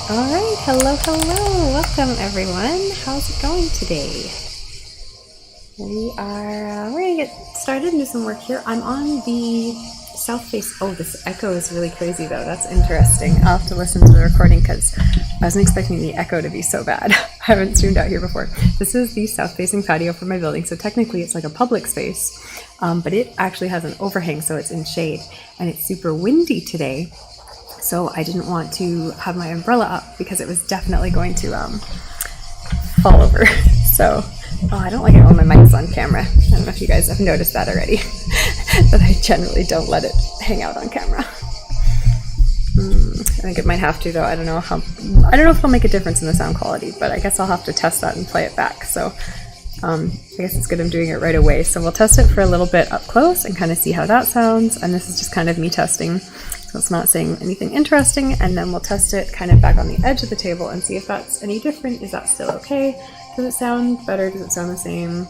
All right, hello, welcome everyone. How's it going today? We're gonna get started and do some work here. I'm on the south face. Oh, this echo is really crazy though. That's interesting. I'll have to listen to the recording because I wasn't expecting the echo to be so bad. I haven't streamed out here before. This is the south facing patio for my building, so technically it's like a public space, but it actually has an overhang, so it's in shade, and it's super windy today. So I didn't want to have my umbrella up because it was definitely going to fall over. So, I don't like it when my mic's on camera. I don't know if you guys have noticed that already, but I generally don't let it hang out on camera. I think it might have to though. I don't know if it'll make a difference in the sound quality, but I guess I'll have to test that and play it back. So I guess it's good I'm doing it right away. So we'll test it for a little bit up close and kind of see how that sounds. And this is just kind of me testing. So it's not saying anything interesting, and then we'll test it kind of back on the edge of the table and see if that's any different. Is that still okay? Does it sound better? Does it sound the same?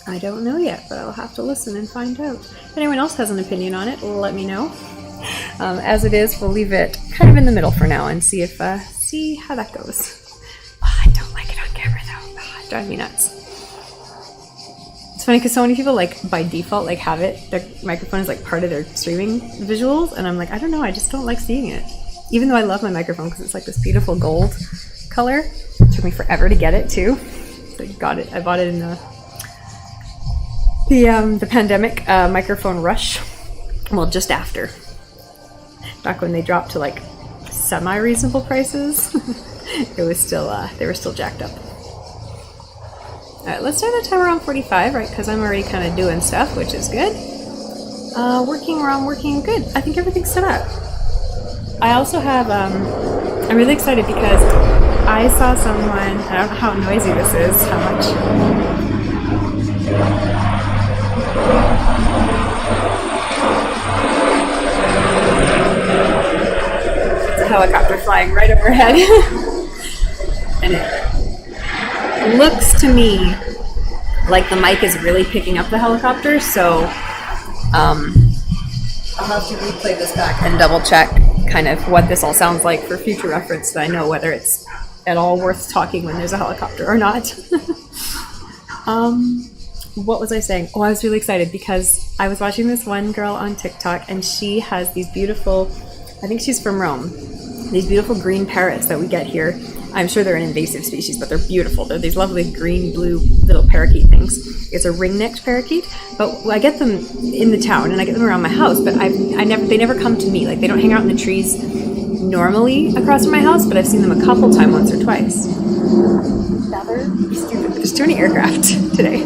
I don't know yet, but I'll have to listen and find out. If anyone else has an opinion on it, let me know. As it is, we'll leave it kind of in the middle for now and see how that goes. Oh, I don't like it on camera though. Oh, it drives me nuts. It's funny because so many people by default have it, their microphone is part of their streaming visuals, and I'm like, I don't know, I just don't like seeing it. Even though I love my microphone because it's this beautiful gold color. It took me forever to get it too. So I bought it in the pandemic microphone rush. Well, just after. Back when they dropped to semi-reasonable prices. It was still they were still jacked up. Alright, let's start the timer on 45, right? Because I'm already kind of doing stuff, which is good. Working good. I think everything's set up. I also have, I'm really excited because I saw someone, I don't know how noisy this is, how much. It's a helicopter flying right overhead. And it looks to me like the mic is really picking up the helicopter, so I'll have to replay this back and double check kind of what this all sounds like for future reference, so I know whether it's at all worth talking when there's a helicopter or not. What was I saying? Oh, I was really excited because I was watching this one girl on TikTok, and she has these beautiful, I think she's from Rome, these beautiful green parrots that we get here. I'm sure they're an invasive species, but they're beautiful. They're these lovely green, blue little parakeet things. It's a ring-necked parakeet, but I get them in the town and I get them around my house, but they never come to me. They don't hang out in the trees normally across from my house, but I've seen them a couple times, once or twice. There's too many aircraft today.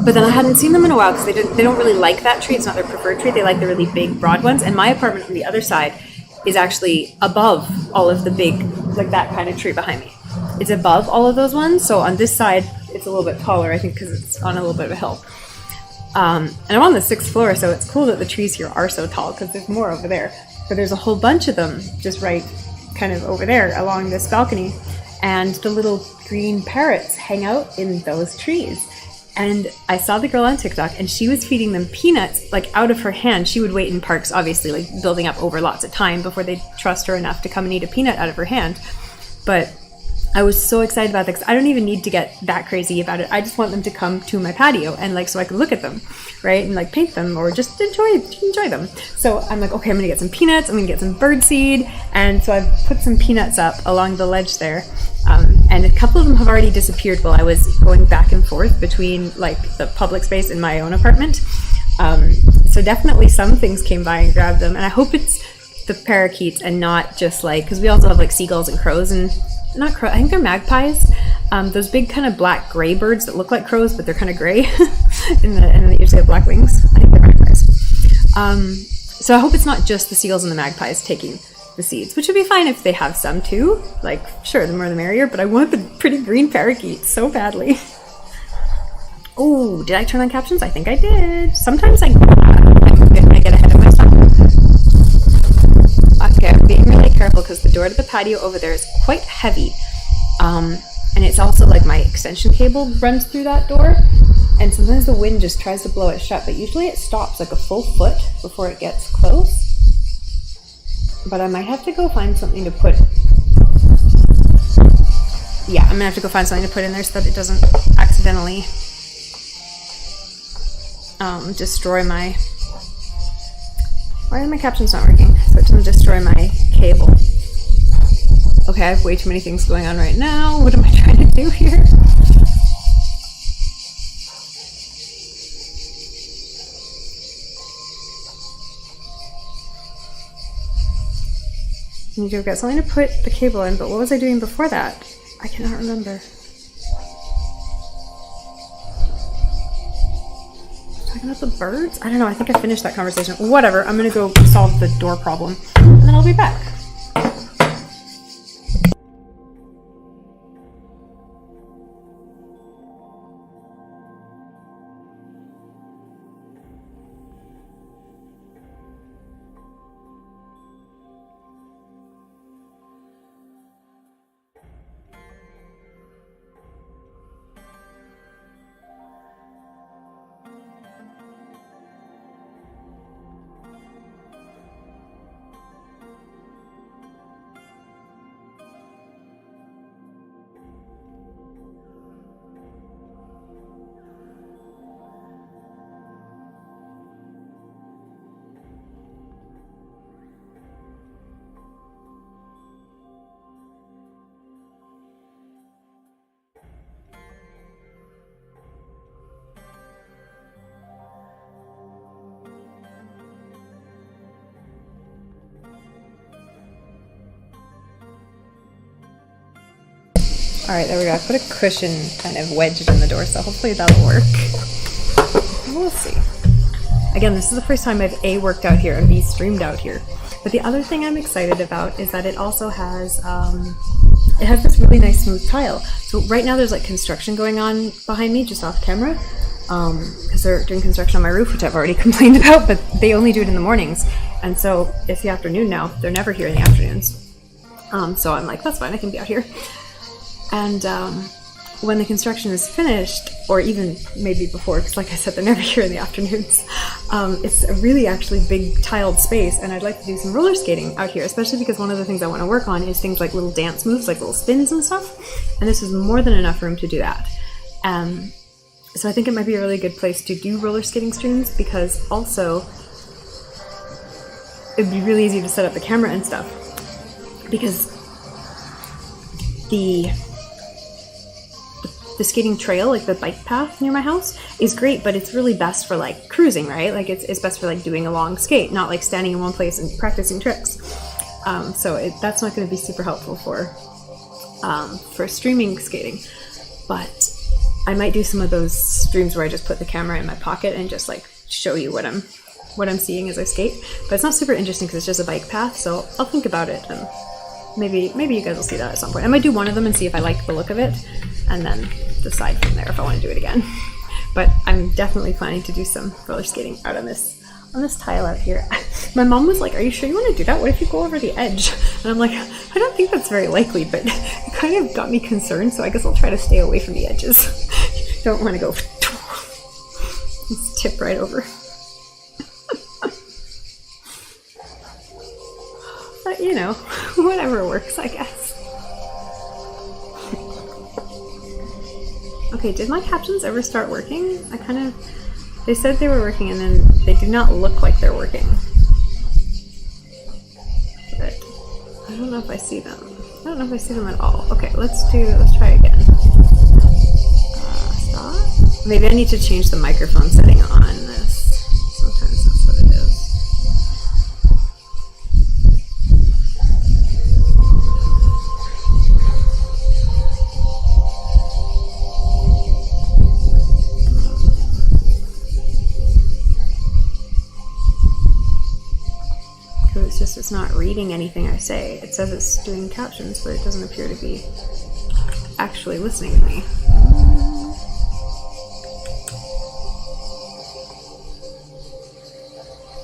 But then I hadn't seen them in a while because they don't really like that tree. It's not their preferred tree. They like the really big, broad ones. And my apartment on the other side is actually above all of the big, that kind of tree behind me. It's above all of those ones. So on this side, it's a little bit taller, I think, because it's on a little bit of a hill. And I'm on the 6th floor, so it's cool that the trees here are so tall because there's more over there. But there's a whole bunch of them just right kind of over there along this balcony. And the little green parrots hang out in those trees. And I saw the girl on TikTok, and she was feeding them peanuts, out of her hand. She would wait in parks, obviously, building up over lots of time before they'd trust her enough to come and eat a peanut out of her hand. But I was so excited about that because I don't even need to get that crazy about it. I just want them to come to my patio and so I can look at them, right? And paint them or just enjoy them. So I'm okay, I'm gonna get some peanuts, I'm gonna get some birdseed. And so I've put some peanuts up along the ledge there. And a couple of them have already disappeared while I was going back and forth between the public space and my own apartment. So definitely some things came by and grabbed them. And I hope it's the parakeets and not just because we also have seagulls and crows and not crow. I think they're magpies. Those big kind of black gray birds that look like crows, but they're kind of gray. and they usually have black wings. I think they're magpies. So I hope it's not just the seagulls and the magpies taking the seeds, which would be fine if they have some too. Sure, the more the merrier, but I want the pretty green parakeet so badly. Oh, did I turn on captions? I think I did. Sometimes I get ahead of myself. Okay, I'm being really careful because the door to the patio over there is quite heavy. And it's also my extension cable runs through that door. And sometimes the wind just tries to blow it shut, but usually it stops a full foot before it gets close. but I might have to go find something to put. Yeah, I'm gonna have to go find something to put in there so that it doesn't accidentally destroy my. Why are my captions not working? So it doesn't destroy my cable. Okay, I have way too many things going on right now. What am I trying to do here? I've got something to put the cable in, but what was I doing before that? I cannot remember. Talking about the birds? I don't know, I think I finished that conversation. Whatever, I'm gonna go solve the door problem, and then I'll be back. All right, there we go. I put a cushion kind of wedged in the door, so hopefully that'll work. We'll see. Again, this is the first time I've A, worked out here, and B, streamed out here. But the other thing I'm excited about is that it also has, it has this really nice smooth tile. So right now there's like construction going on behind me, just off camera, because they're doing construction on my roof, which I've already complained about, but they only do it in the mornings. And so it's the afternoon now. They're never here in the afternoons. So I'm like, that's fine, I can be out here. And when the construction is finished, or even maybe before, because like I said, they're never here in the afternoons, it's a really actually big tiled space, and I'd like to do some roller skating out here, especially because one of the things I want to work on is things like little dance moves, like little spins and stuff, and this is more than enough room to do that. So I think it might be a really good place to do roller skating streams, because also it'd be really easy to set up the camera and stuff, because the skating trail, like the bike path near my house, is great, but it's really best for like cruising, right? Like it's best for like doing a long skate, not like standing in one place and practicing tricks. So that's not going to be super helpful for streaming skating. But I might do some of those streams where I just put the camera in my pocket and just like show you what I'm seeing as I skate. But it's not super interesting because it's just a bike path, so I'll think about it, and maybe you guys will see that at some point. I might do one of them and see if I like the look of it, and then decide from there if I want to do it again. But I'm definitely planning to do some roller skating out on this tile out here. My mom was like, "Are you sure you want to do that? What if you go over the edge?" And I'm like, I don't think that's very likely, but it kind of got me concerned, so I guess I'll try to stay away from the edges. Don't want to go just tip right over. But you know, whatever works, I guess. Okay, did my captions ever start working? They said they were working, and then they do not look like they're working. But I don't know if I see them. I don't know if I see them at all. Okay, let's try again. Stop. Maybe I need to change the microphone setting on this. Sometimes that's what it is. It's not reading anything I say. It says it's doing captions, but it doesn't appear to be actually listening to me.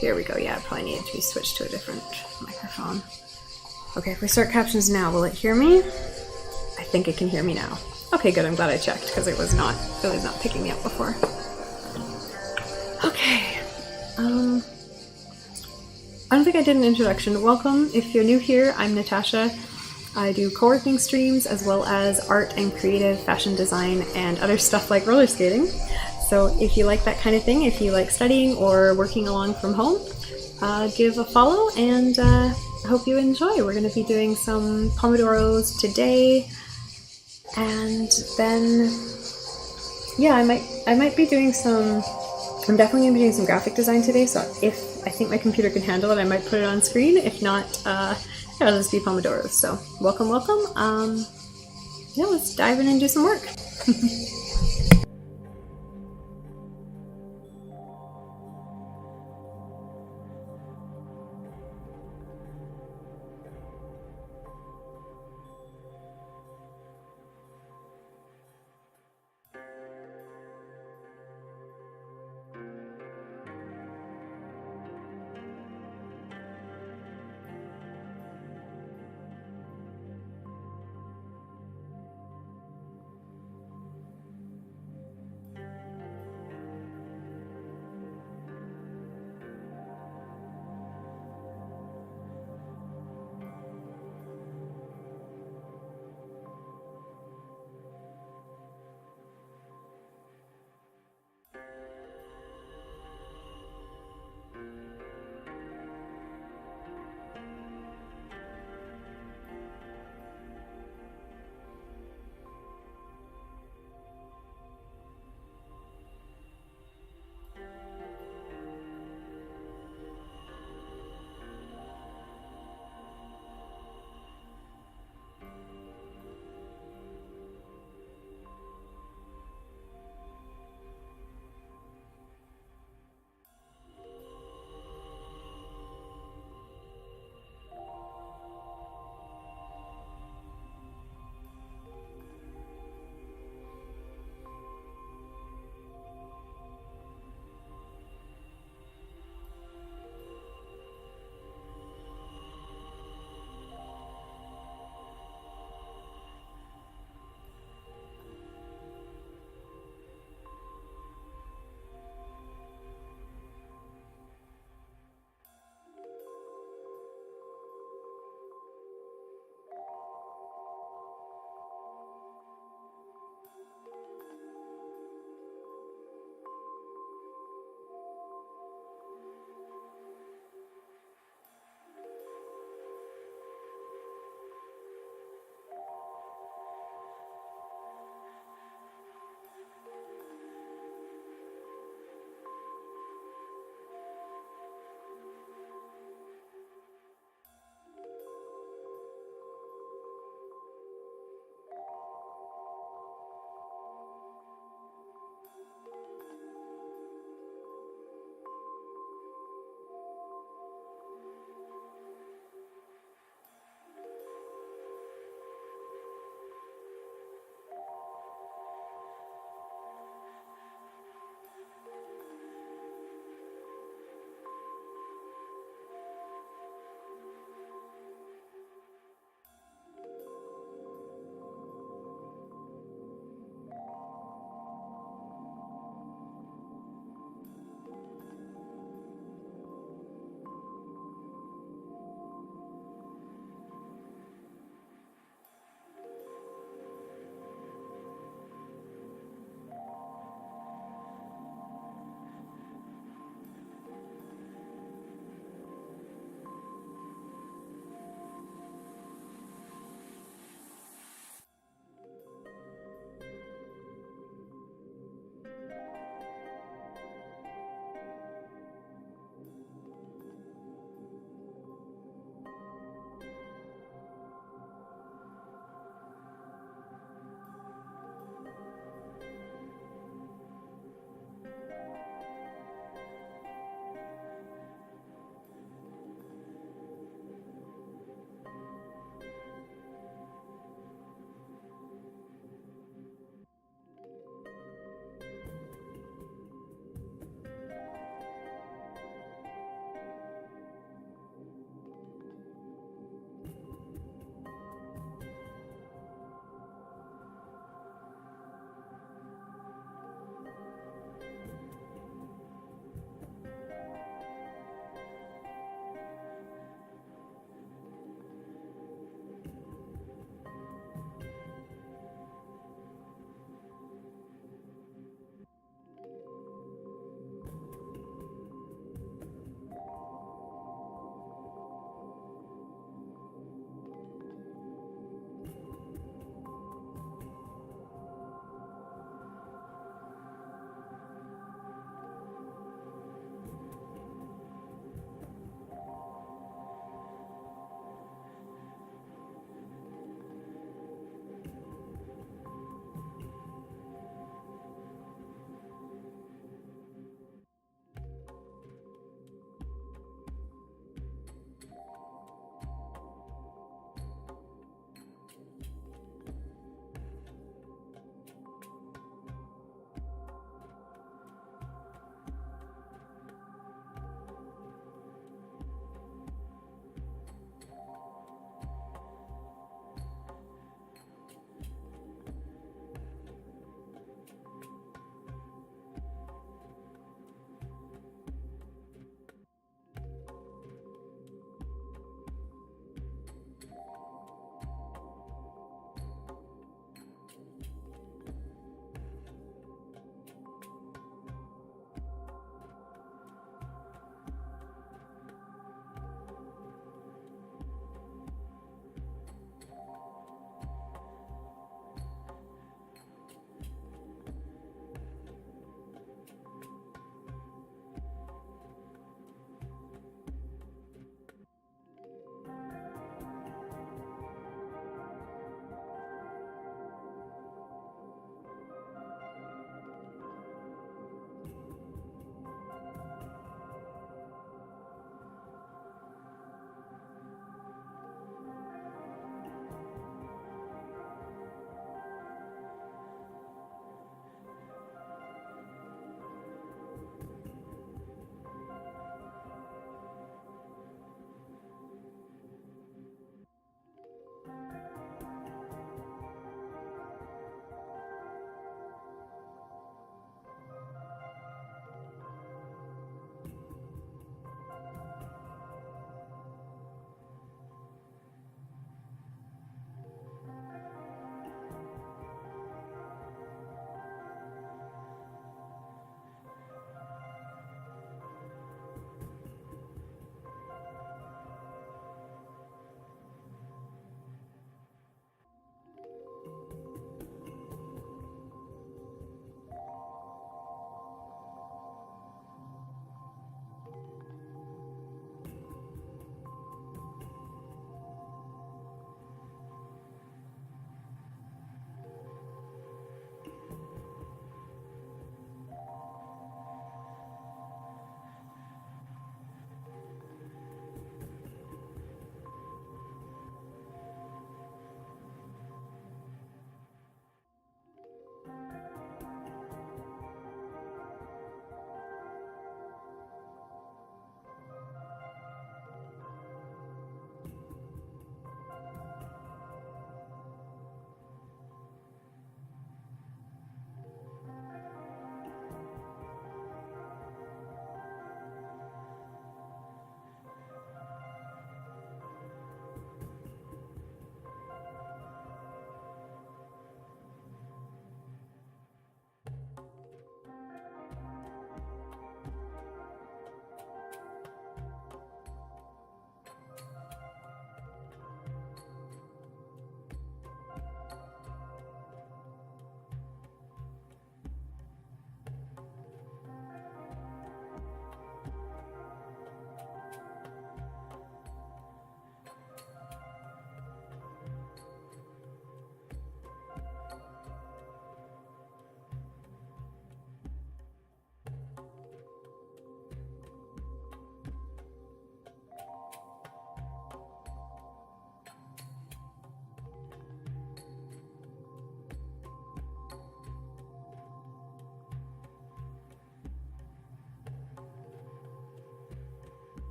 Here we go. Yeah, I probably needed to be switched to a different microphone. Okay, if we start captions now, will it hear me? I think it can hear me now. Okay, good. I'm glad I checked, because it was not picking me up before. Okay. I don't think I did an introduction. Welcome. If you're new here, I'm Natasha. I do co-working streams as well as art and creative fashion design and other stuff like roller skating. So if you like that kind of thing, if you like studying or working along from home, give a follow, and I hope you enjoy. We're going to be doing some Pomodoros today, and then yeah, I might be doing some. I'm definitely going to be doing some graphic design today. So if I think my computer can handle it, I might put it on screen. If not, it'll just be Pomodoros. So welcome. Yeah, let's dive in and do some work.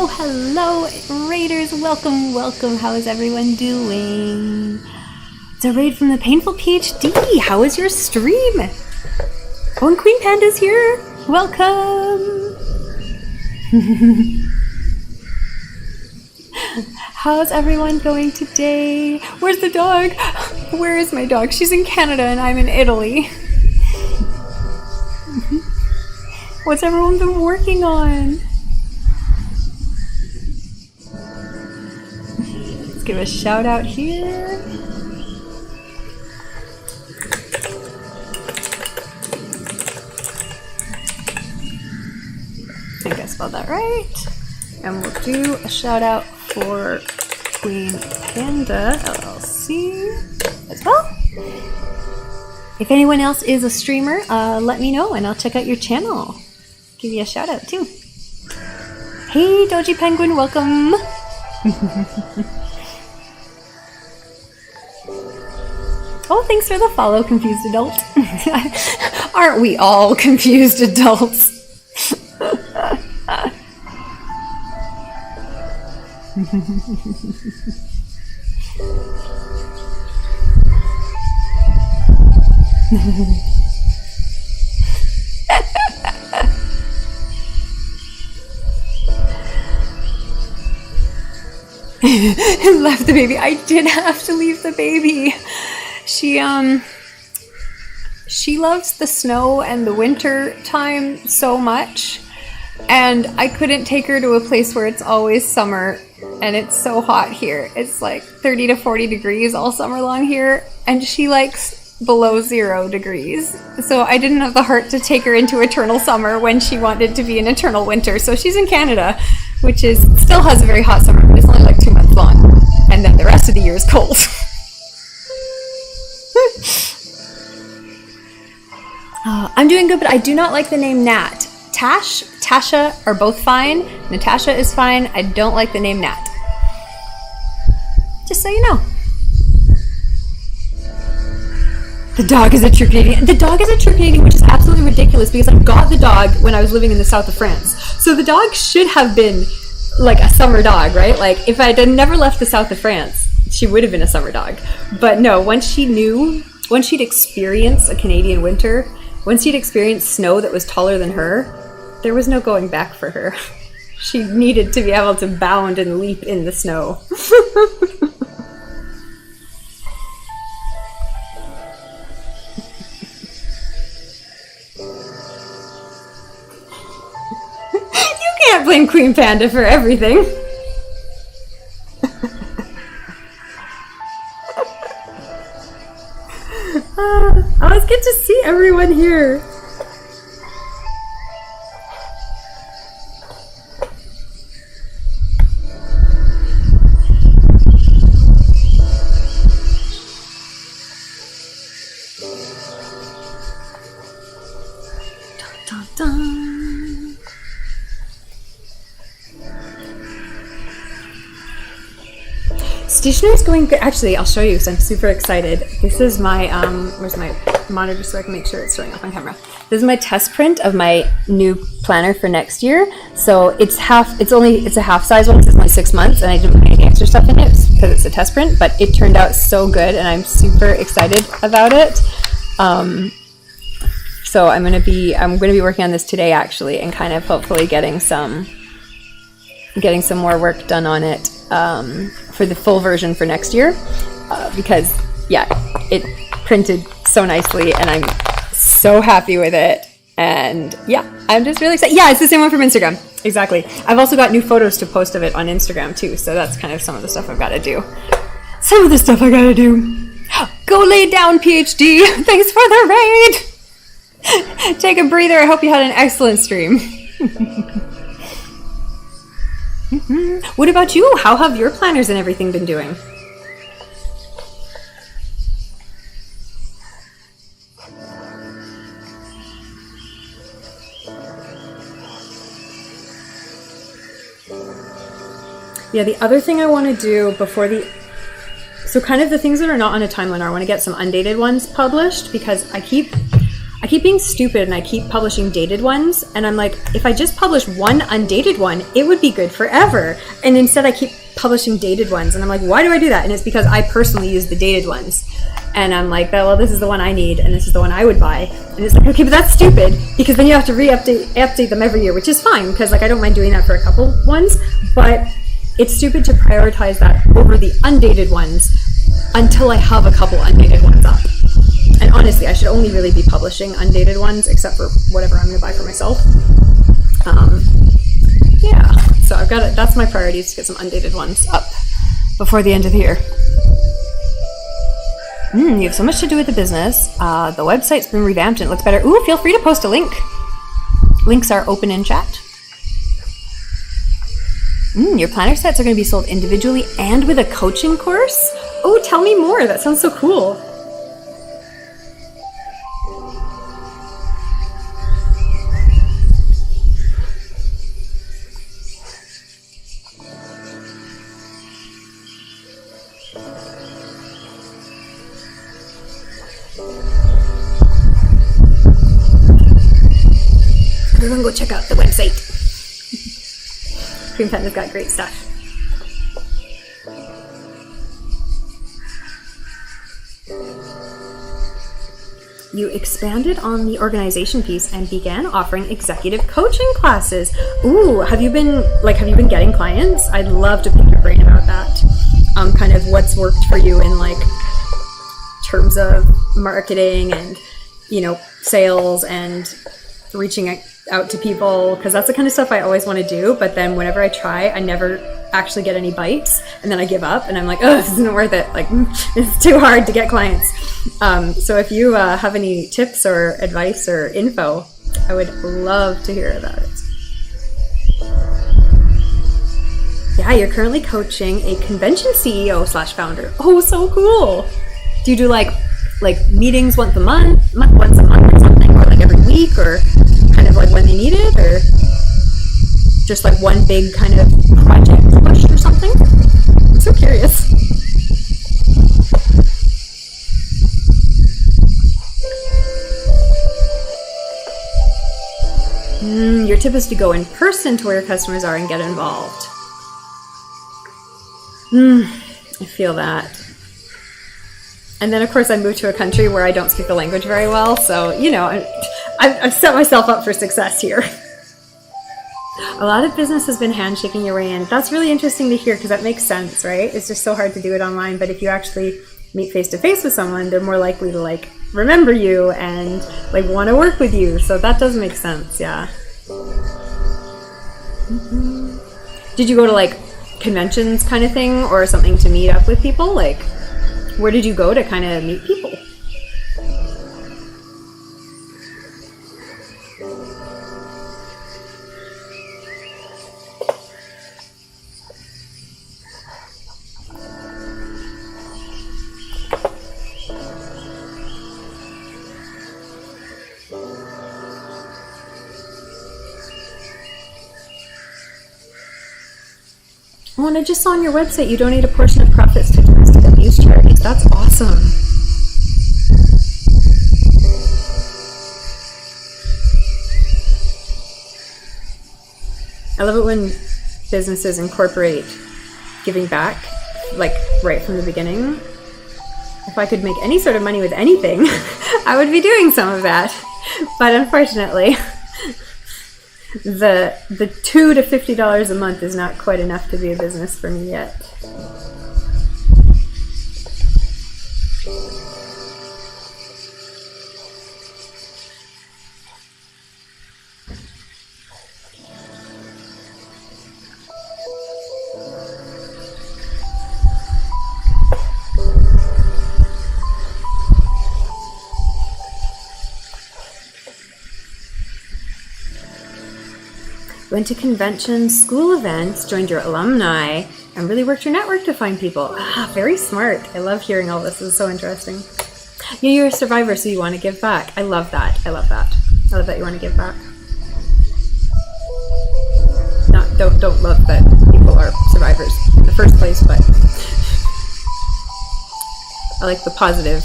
Hello, raiders. Welcome. How is everyone doing? It's a raid from the Painful PhD. How is your stream? Oh, and Queen Panda's here. Welcome. How's everyone going today? Where's the dog? Where is my dog? She's in Canada and I'm in Italy. What's everyone been working on? Give a shout out here. I think I spelled that right. And we'll do a shout out for Queen Panda LLC as well. If anyone else is a streamer, let me know and I'll check out your channel. Give you a shout out too. Hey Doji Penguin, welcome. Oh, thanks for the follow, confused adult. Aren't we all confused adults? Left the baby. I did have to leave the baby. She loves the snow and the winter time so much, and I couldn't take her to a place where it's always summer and it's so hot here. It's like 30 to 40 degrees all summer long here, and she likes below 0 degrees. So I didn't have the heart to take her into eternal summer when she wanted to be in eternal winter. So she's in Canada, which still has a very hot summer, but it's only like 2 months long, and then the rest of the year is cold. I'm doing good, but I do not like the name Nat. Tasha are both fine. Natasha is fine. I don't like the name Nat. Just so you know. The dog is a true Canadian. The dog is a true Canadian, which is absolutely ridiculous because I got the dog when I was living in the south of France. So the dog should have been like a summer dog, right? Like if I had never left the south of France, she would have been a summer dog. But no, once she'd experienced a Canadian winter, once she'd experienced snow that was taller than her, there was no going back for her. She needed to be able to bound and leap in the snow. You can't blame Queen Panda for everything. Oh, it's good to see everyone here. Dun, dun, dun. Stationery is going good. Actually, I'll show you because I'm super excited. This is my, where's my monitor so I can make sure it's showing up on camera. This is my test print of my new planner for next year. So it's a half size one because it's only 6 months and I didn't put any extra stuff in it because it's a test print, but it turned out so good and I'm super excited about it. So I'm going to be working on this today actually and kind of hopefully getting some more work done on it for the full version for next year because yeah, it printed so nicely and I'm so happy with it, and yeah, I'm just really excited. Yeah, it's the same one from Instagram. Exactly. I've also got new photos to post of it on Instagram too, so that's kind of some of the stuff I've got to do. Go lay down, PhD. Thanks for the raid. Take a breather. I hope you had an excellent stream. What about you? How have your planners and everything been doing? Yeah, the other thing I want to do before so kind of the things that are not on a timeline are I want to get some undated ones published, because I keep being stupid and I keep publishing dated ones, and I'm like, if I just publish one undated one, it would be good forever. And instead I keep publishing dated ones, and I'm like, why do I do that? And it's because I personally use the dated ones. And I'm like, well, this is the one I need, and this is the one I would buy. And it's like, okay, but that's stupid, because then you have to update them every year, which is fine, because like I don't mind doing that for a couple ones, but it's stupid to prioritize that over the undated ones until I have a couple undated ones up. And honestly, I should only really be publishing undated ones, except for whatever I'm going to buy for myself. Yeah, so I've got it. That's my priority, is to get some undated ones up before the end of the year. You have so much to do with the business. The website's been revamped and it looks better. Ooh, feel free to post a link. Links are open in chat. Your planner sets are going to be sold individually and with a coaching course? Oh, tell me more. That sounds so cool. Everyone go check out the website. Cream Panda's got great stuff. You expanded on the organization piece and began offering executive coaching classes. Ooh, have you been getting clients? I'd love to pick your brain about that. Kind of what's worked for you in like terms of marketing and, sales and reaching out to people, because that's the kind of stuff I always want to do, but then whenever I try, I never actually get any bites, and then I give up and I'm like, oh, this isn't worth it, like it's too hard to get clients. So if you have any tips or advice or info, I would love to hear about it. Yeah, you're currently coaching a convention CEO/founder. Oh, so cool. Do you do like meetings once a month or something, or like every week, or kind of like when they need it, or just like one big kind of project push or something? I'm so curious. Your tip is to go in person to where your customers are and get involved. I feel that. And then, of course, I moved to a country where I don't speak the language very well. So, I've set myself up for success here. A lot of business has been handshaking your way in. That's really interesting to hear, because that makes sense, right? It's just so hard to do it online. But if you actually meet face-to-face with someone, they're more likely to, remember you and, want to work with you. So that does make sense, yeah. Did you go to, conventions kind of thing or something to meet up with people? Where did you go to kind of meet people? Oh, and I just saw on your website you donate a portion of profits to domestic abuse charities. That's awesome. I love it when businesses incorporate giving back, right from the beginning. If I could make any sort of money with anything, I would be doing some of that. But unfortunately, the $2 to $50 a month is not quite enough to be a business for me yet. Went to conventions, school events, joined your alumni, and really worked your network to find people. Ah, very smart. I love hearing all this. This is so interesting. You're a survivor, so you want to give back. I love that. I love that. I love that you want to give back. Don't love that people are survivors in the first place, but I like the positive,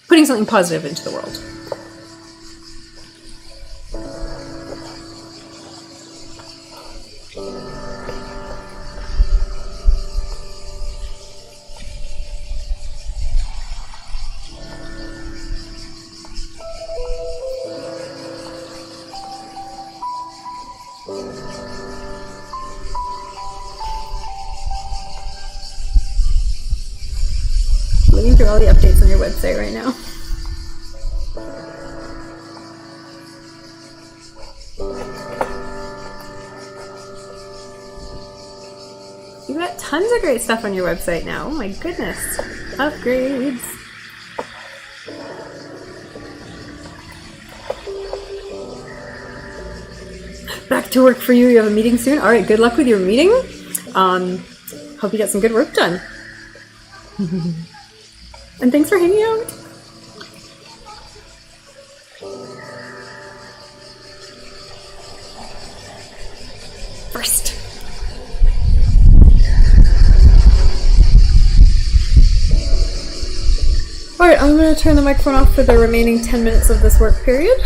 putting something positive into the world. Looking through all the updates on your website right now. You got tons of great stuff on your website now. Oh my goodness. Upgrades. Back to work for you. You have a meeting soon. All right, good luck with your meeting. Hope you get some good work done. And thanks for hanging out. First. All right, I'm going to turn the microphone off for the remaining 10 minutes of this work period.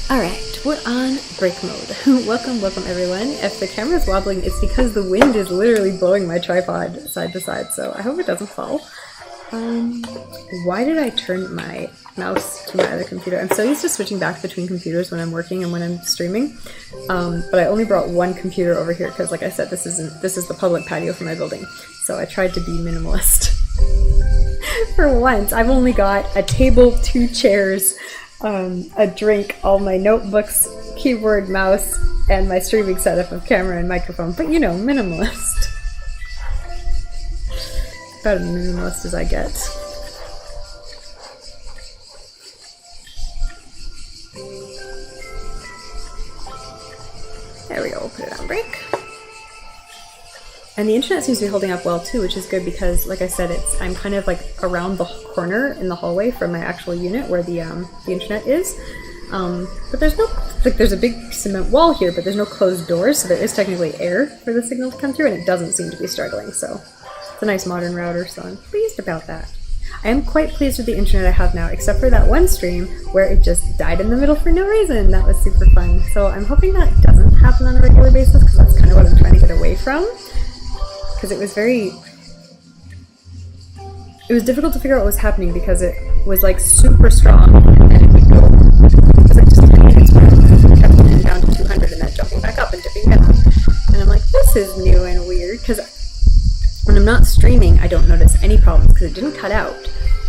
Alright, we're on break mode. Welcome everyone. If the camera's wobbling, it's because the wind is literally blowing my tripod side to side, so I hope it doesn't fall. Why did I turn my mouse to my other computer? I'm so used to switching back between computers when I'm working and when I'm streaming, but I only brought one computer over here because, like I said, this is the public patio for my building, so I tried to be minimalist. For once, I've only got a table, 2 chairs, a drink, all my notebooks, keyboard, mouse, and my streaming setup of camera and microphone, but you know, minimalist. About as minimalist as I get. There we go, we'll put it on break. And the internet seems to be holding up well too, which is good because, like I said, I'm kind of like around the corner in the hallway from my actual unit where the internet is. But there's no, like, there's a big cement wall here, but there's no closed doors, so there is technically air for the signal to come through, and it doesn't seem to be struggling. So it's a nice modern router, so I'm pleased about that. I am quite pleased with the internet I have now, except for that one stream where it just died in the middle for no reason. That was super fun. So I'm hoping that doesn't happen on a regular basis, because that's kind of what I'm trying to get away from. Because it was difficult to figure out what was happening because it was like super strong, and then it would go, it was like just 10 minutes where it kept dipping down to 200 and then jumping back up and dipping down. And I'm like, this is new and weird, because when I'm not streaming, I don't notice any problems because it didn't cut out.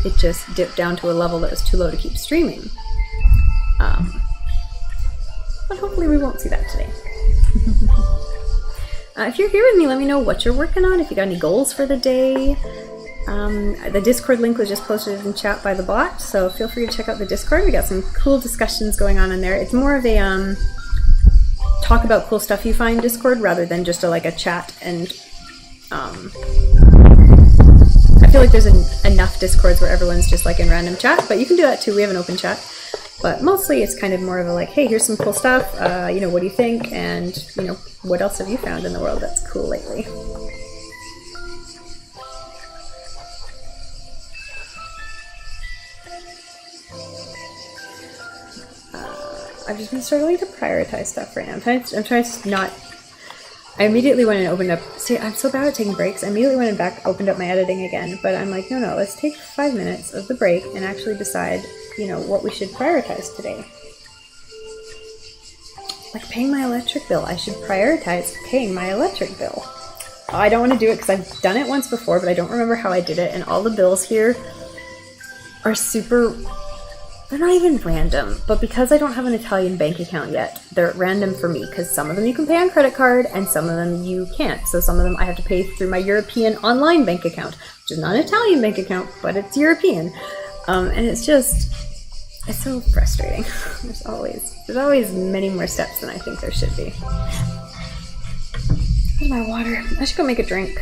It just dipped down to a level that was too low to keep streaming. But hopefully we won't see that today. If you're here with me, let me know what you're working on, if you got any goals for the day. The Discord link was just posted in chat by the bot, so feel free to check out the Discord. We got some cool discussions going on in there. It's more of a talk about cool stuff you find Discord rather than just a chat. And I feel like there's enough Discords where everyone's just like in random chat, but you can do that too. We have an open chat. But mostly it's kind of more of a like, hey, here's some cool stuff, what do you think? And, what else have you found in the world that's cool lately? I've just been struggling to prioritize stuff right now. I'm trying to not... I immediately went and opened up... See, I'm so bad at taking breaks. I immediately went and opened up my editing again. But I'm like, no, let's take 5 minutes of the break and actually decide, what we should prioritize today. Like paying my electric bill. I should prioritize paying my electric bill. I don't want to do it because I've done it once before, but I don't remember how I did it. And all the bills here are super... They're not even random, but because I don't have an Italian bank account yet, they're random for me because some of them you can pay on credit card and some of them you can't. So some of them I have to pay through my European online bank account, which is not an Italian bank account, but it's European. And it's so frustrating. There's always many more steps than I think there should be. Where's my water? I should go make a drink.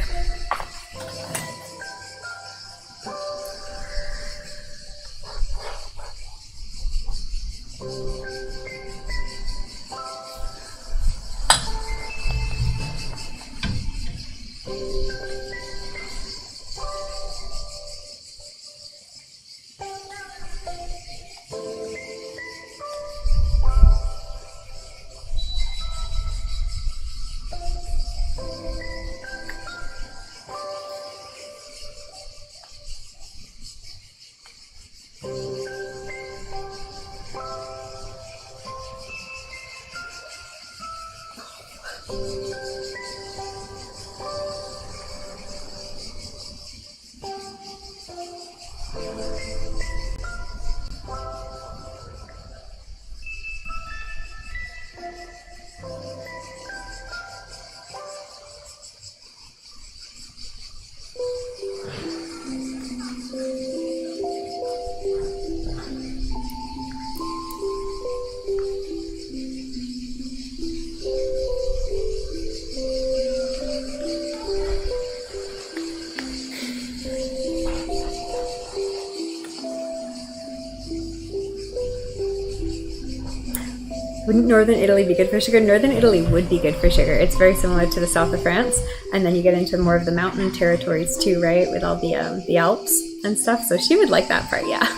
Wouldn't Northern Italy be good for sugar? Northern Italy would be good for sugar. It's very similar to the south of France, and then you get into more of the mountain territories too, right? With all the Alps and stuff. So she would like that part, yeah.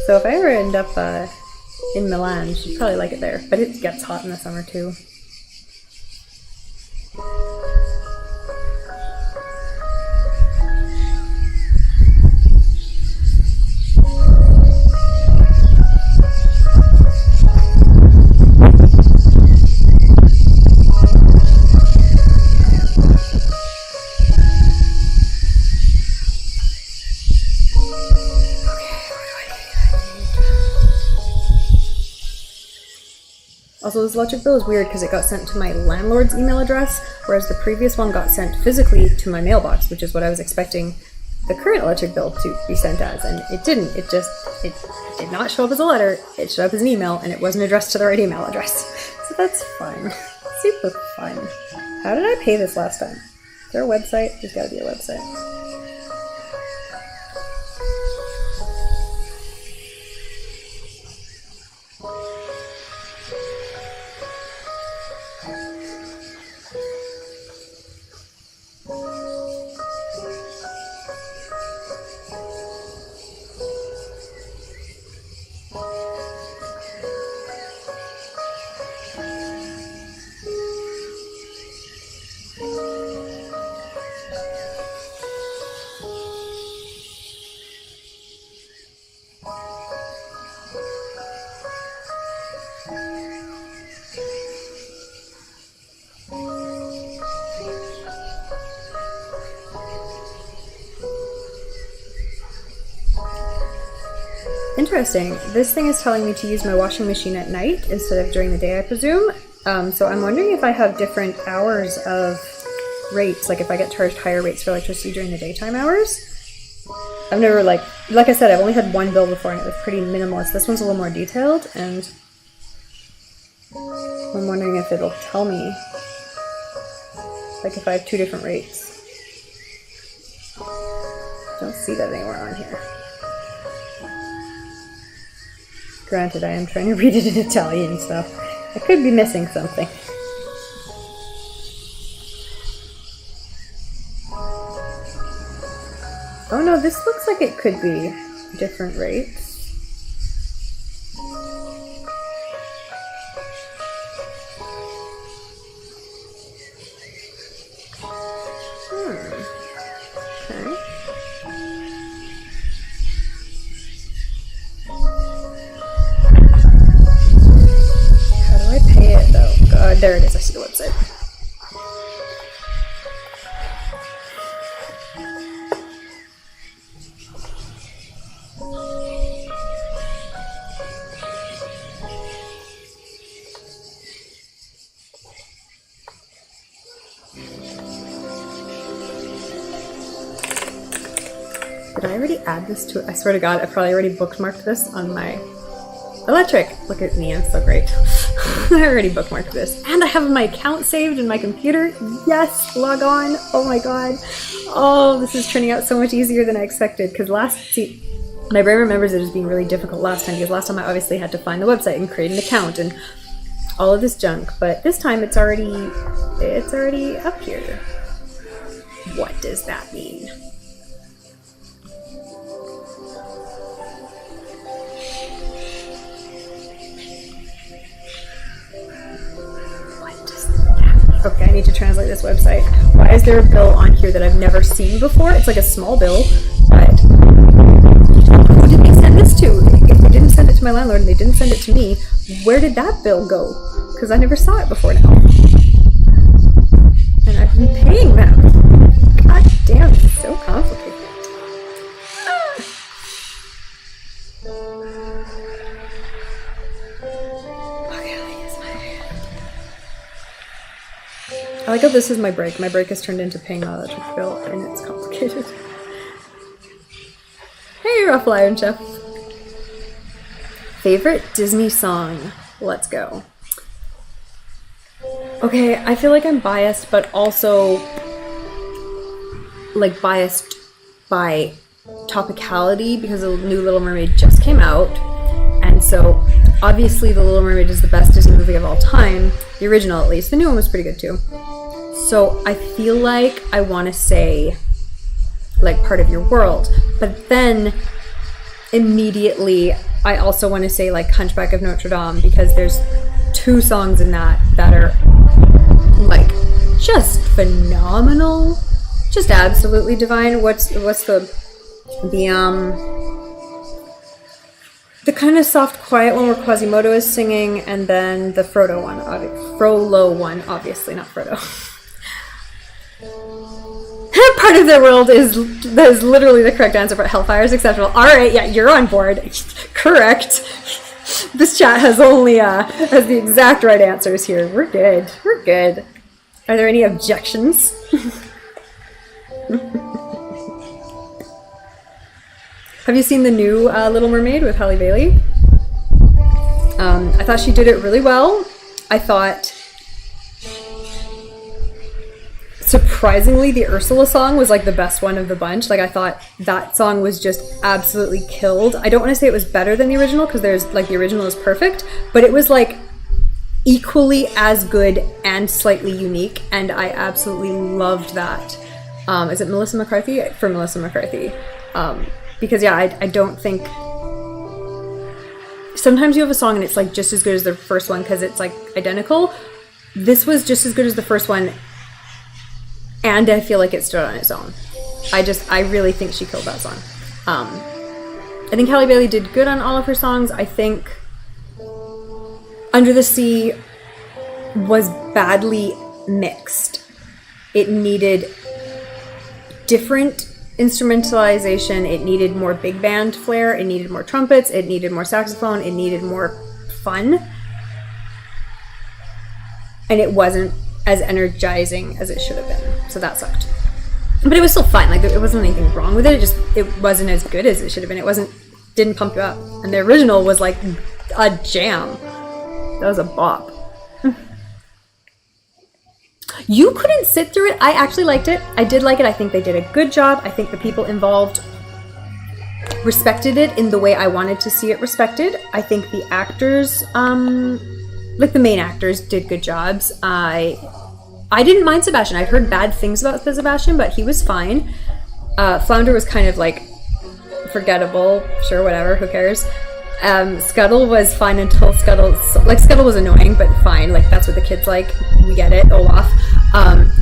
So if I ever end up in Milan, she'd probably like it there. But it gets hot in the summer too. Also, this electric bill is weird because it got sent to my landlord's email address, whereas the previous one got sent physically to my mailbox, which is what I was expecting the current electric bill to be sent as, and it didn't. It did not show up as a letter, it showed up as an email, and it wasn't addressed to the right email address. So that's fun. Super fun. How did I pay this last time? Is there a website? There's gotta be a website. Interesting. This thing is telling me to use my washing machine at night instead of during the day, I presume. So I'm wondering if I have different hours of rates, like if I get charged higher rates for electricity during the daytime hours. I've never, like I said, I've only had one bill before and it was pretty minimalist. This one's a little more detailed, and I'm wondering if it'll tell me, like if I have two different rates. I don't see that anywhere on here. Granted, I am trying to read it in Italian, so I could be missing something. Oh no, this looks like it could be different rates. Okay. How do I pay it though? God, there it is, I see the website. Did I already add this to it? I swear to God, I probably already bookmarked this on my electric. Look at me, I'm so great. I already bookmarked this. And I have my account saved in my computer. Yes, log on. Oh my God. Oh, this is turning out so much easier than I expected. Because my brain remembers it as being really difficult last time, because last time I obviously had to find the website and create an account and all of this junk. But this time it's already up here. What does that mean? Okay, I need to translate this website. Why is there a bill on here that I've never seen before? It's like a small bill, but who did they send this to? If they didn't send it to my landlord and they didn't send it to me, where did that bill go? Because I never saw it before now. And I've been paying them. God damn, it's so complicated. I like how this is my break. My break has turned into paying my electric bill, and it's complicated. Hey, Ruffle Iron Chef. Favorite Disney song? Let's go. Okay, I feel like I'm biased, but also like biased by topicality because the new Little Mermaid just came out, and so obviously The Little Mermaid is the best Disney movie of all time, the original at least. The new one was pretty good too. So I feel like I want to say like Part of Your World, but then immediately I also want to say like Hunchback of Notre Dame, because there's two songs in that are like just phenomenal, just absolutely divine. What's the kind of soft, quiet one where Quasimodo is singing, and then the Frollo one, obviously, not Frodo. Part of Their World is literally the correct answer, but Hellfire is acceptable. All right, yeah, you're on board. Correct. This chat has only has the exact right answers here. We're good. We're good. Are there any objections? Have you seen the new Little Mermaid with Halle Bailey? I thought she did it really well. I thought, surprisingly, the Ursula song was like the best one of the bunch. Like, I thought that song was just absolutely killed. I don't want to say it was better than the original, because there's like, the original is perfect, but it was like equally as good and slightly unique, and I absolutely loved that. Is it Melissa McCarthy? For Melissa McCarthy. Because yeah, I don't think... Sometimes you have a song and it's like just as good as the first one because it's like identical. This was just as good as the first one, and I feel like it stood on its own. I really think she killed that song. I think Halle Bailey did good on all of her songs. I think Under the Sea was badly mixed. It needed different instrumentalization. It needed more big band flair. It needed more trumpets. It needed more saxophone. It needed more fun. And it wasn't as energizing as it should have been. So that sucked. But it was still fun. Like, it wasn't anything wrong with it. It wasn't as good as it should have been. Didn't pump you up. And the original was like a jam. That was a bop. You couldn't sit through it. I actually liked it. I did like it. I think they did a good job. I think the people involved respected it in the way I wanted to see it respected. I think the actors, like the main actors, did good jobs. I didn't mind Sebastian. I'd heard bad things about Sebastian, but he was fine. Flounder was kind of like forgettable. Sure, whatever. Who cares? Scuttle was fine until Scuttle was annoying, but fine. Like, that's what the kids like. We get it. Olaf.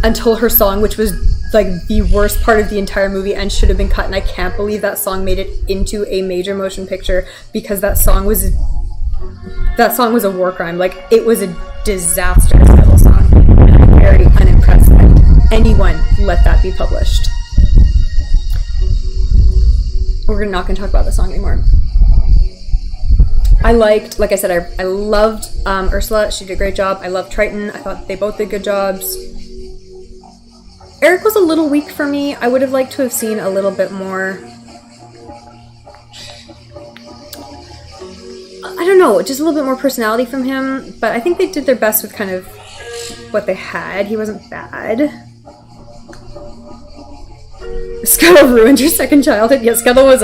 Until her song, which was like the worst part of the entire movie and should have been cut. And I can't believe that song made it into a major motion picture, because that song was a war crime. Like, it was a disastrous Scuttle song. And I'm very unimpressed that anyone let that be published. We're not going to talk about the song anymore. I liked, like I said, I loved Ursula. She did a great job. I loved Triton. I thought they both did good jobs. Eric was a little weak for me. I would have liked to have seen a little bit more. I don't know, just a little bit more personality from him. But I think they did their best with kind of what they had. He wasn't bad. Scuttle ruined your second childhood. Yeah, Scuttle was,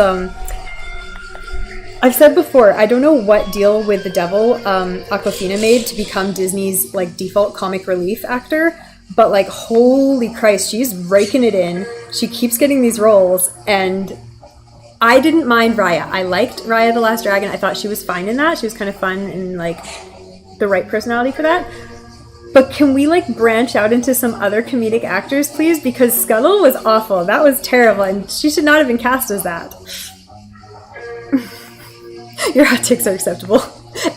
I've said before, I don't know what deal with the devil Awkwafina made to become Disney's like default comic relief actor, but like, holy Christ, she's raking it in. She keeps getting these roles, and I didn't mind Raya. I liked Raya the Last Dragon. I thought she was fine in that. She was kind of fun and like the right personality for that. But can we like branch out into some other comedic actors, please? Because Scuttle was awful. That was terrible, and she should not have been cast as that. Your hot takes are acceptable.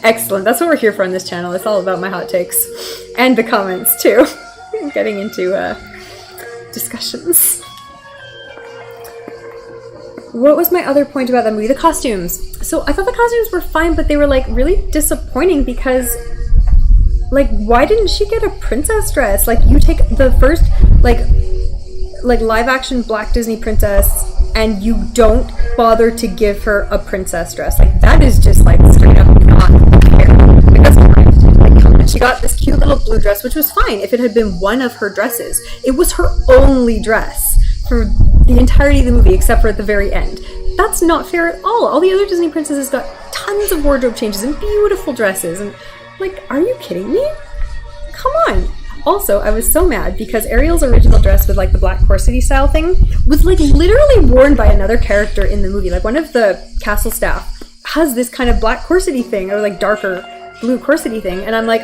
Excellent. That's what we're here for on this channel. It's all about my hot takes. And the comments, too. Getting into discussions. What was my other point about the movie? The costumes. So I thought the costumes were fine, but they were like really disappointing because, like, why didn't she get a princess dress? Like, you take the first, like live action Black Disney princess, and you don't bother to give her a princess dress. Like, that is just like straight up not fair. Like, that's not right. Like, come on. She got this cute little blue dress, which was fine if it had been one of her dresses. It was her only dress for the entirety of the movie, except for at the very end. That's not fair at all. All the other Disney princesses got tons of wardrobe changes and beautiful dresses, and like, are you kidding me? Come on. Also, I was so mad because Ariel's original dress with like the black corset-y style thing was like literally worn by another character in the movie. Like, one of the castle staff has this kind of black corset-y thing, or like darker blue corset-y thing, and I'm like,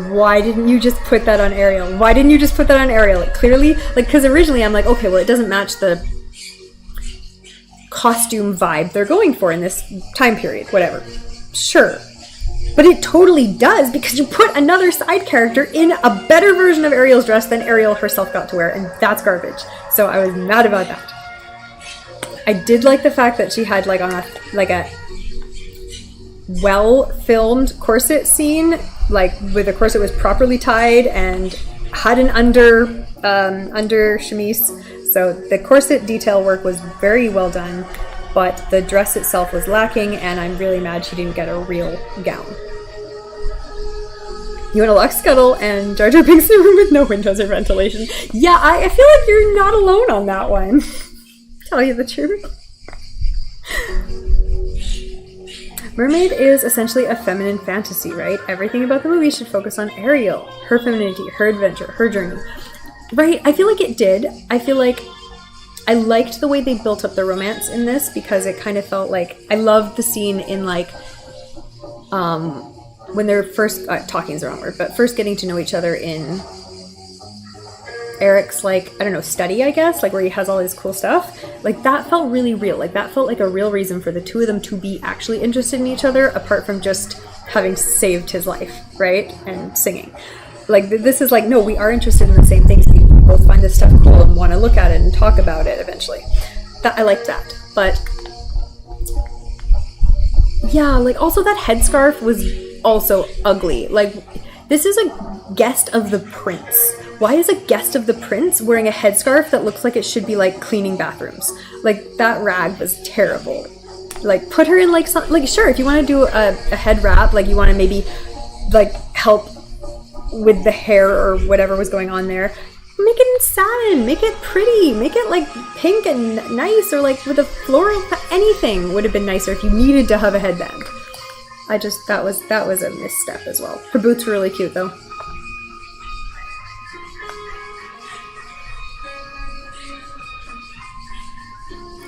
why didn't you just put that on Ariel? Why didn't you just put that on Ariel? Like, clearly, like, because originally I'm like, okay, well, it doesn't match the costume vibe they're going for in this time period, whatever. Sure. But it totally does, because you put another side character in a better version of Ariel's dress than Ariel herself got to wear, and that's garbage. So I was mad about that. I did like the fact that she had like on a well-filmed corset scene, like where the corset was properly tied and had an under chemise. So the corset detail work was very well done, but the dress itself was lacking, and I'm really mad she didn't get a real gown. You want to lock Scuttle and Jar Jar Binks in a room with no windows or ventilation. Yeah, I feel like you're not alone on that one. Tell you the truth. Mermaid is essentially a feminine fantasy, right? Everything about the movie should focus on Ariel, her femininity, her adventure, her journey. Right, I feel like it did. I feel like I liked the way they built up the romance in this, because it kind of felt like, I loved the scene in like, when they're first, talking is the wrong word, but first getting to know each other in Eric's, like, I don't know, study, I guess, like where he has all his cool stuff. Like that felt really real. Like that felt like a real reason for the two of them to be actually interested in each other, apart from just having saved his life, right? And singing. Like this is like, no, we are interested in the same things. We both find this stuff cool and want to look at it and talk about it eventually. That I liked that. But yeah, like also that headscarf was also ugly. Like this is a guest of the prince. Why is a guest of the prince wearing a headscarf that looks like it should be like cleaning bathrooms? Like that rag was terrible. Like put her in like some, like sure, if you want to do a head wrap, like you want to maybe like help with the hair or whatever was going on there, make it in satin, make it pretty, make it like pink and nice, or like with a floral, anything would have been nicer if you needed to have a headband. That was a misstep as well. Her boots were really cute though.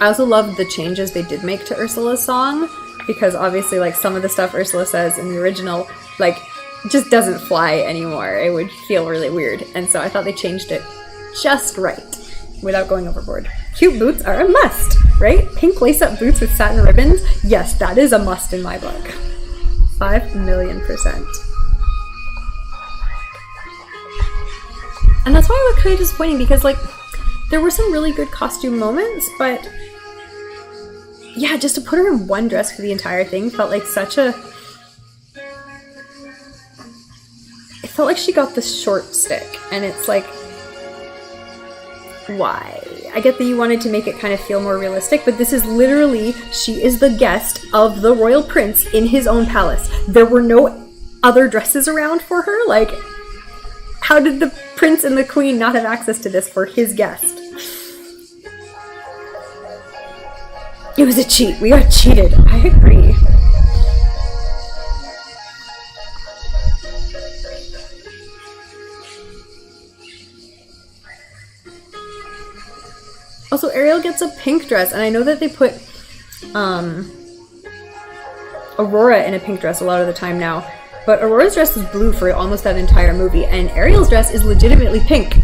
I also loved the changes they did make to Ursula's song, because obviously like some of the stuff Ursula says in the original like just doesn't fly anymore. It would feel really weird, and so I thought they changed it just right without going overboard. Cute boots are a must, right? Pink lace-up boots with satin ribbons, yes, that is a must in my book. 5,000,000%. And that's why I was kind of disappointing, because like there were some really good costume moments, but yeah, just to put her in one dress for the entire thing felt like such a... It felt like she got the short stick, and it's like, why? I get that you wanted to make it kind of feel more realistic, but this is literally, she is the guest of the royal prince in his own palace. There were no other dresses around for her. Like, how did the prince and the queen not have access to this for his guest? It was a cheat. We got cheated. I agree. Also, Ariel gets a pink dress, and I know that they put Aurora in a pink dress a lot of the time now, but Aurora's dress was blue for almost that entire movie, and Ariel's dress is legitimately pink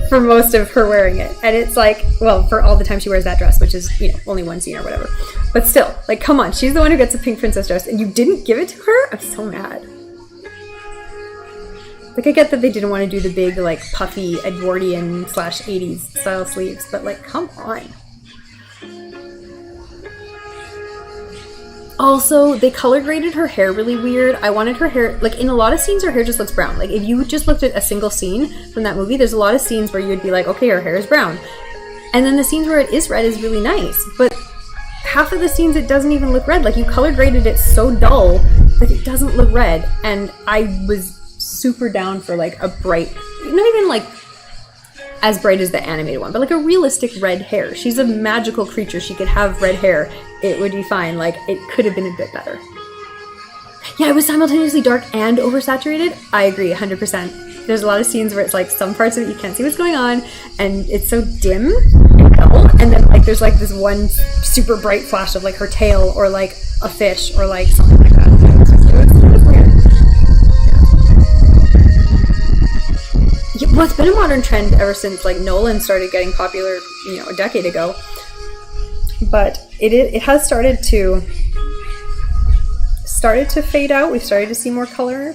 for most of her wearing it. And it's like, well, for all the time she wears that dress, which is, you know, only one scene or whatever. But still, like, come on, she's the one who gets a pink princess dress, and you didn't give it to her? I'm so mad. Like, I get that they didn't want to do the big, like, puffy Edwardian / 80s style sleeves, but, like, come on. Also, they color graded her hair really weird. I wanted her hair, like, in a lot of scenes, her hair just looks brown. Like, if you just looked at a single scene from that movie, there's a lot of scenes where you'd be like, okay, her hair is brown. And then the scenes where it is red is really nice. But half of the scenes, it doesn't even look red. Like, you color graded it so dull that it doesn't look red. And I was super down for, like, a bright, not even, like, as bright as the animated one, but, like, a realistic red hair. She's a magical creature. She could have red hair. It would be fine. Like, it could have been a bit better. Yeah, it was simultaneously dark and oversaturated. I agree, 100%. There's a lot of scenes where it's, like, some parts of it you can't see what's going on, and it's so dim and dull, and then, like, there's, like, this one super bright flash of, like, her tail, or, like, a fish, or, like, something like that. It was weird. Yeah, well, it's been a modern trend ever since, like, Nolan started getting popular, you know, a decade ago. But it has started to fade out. We've started to see more color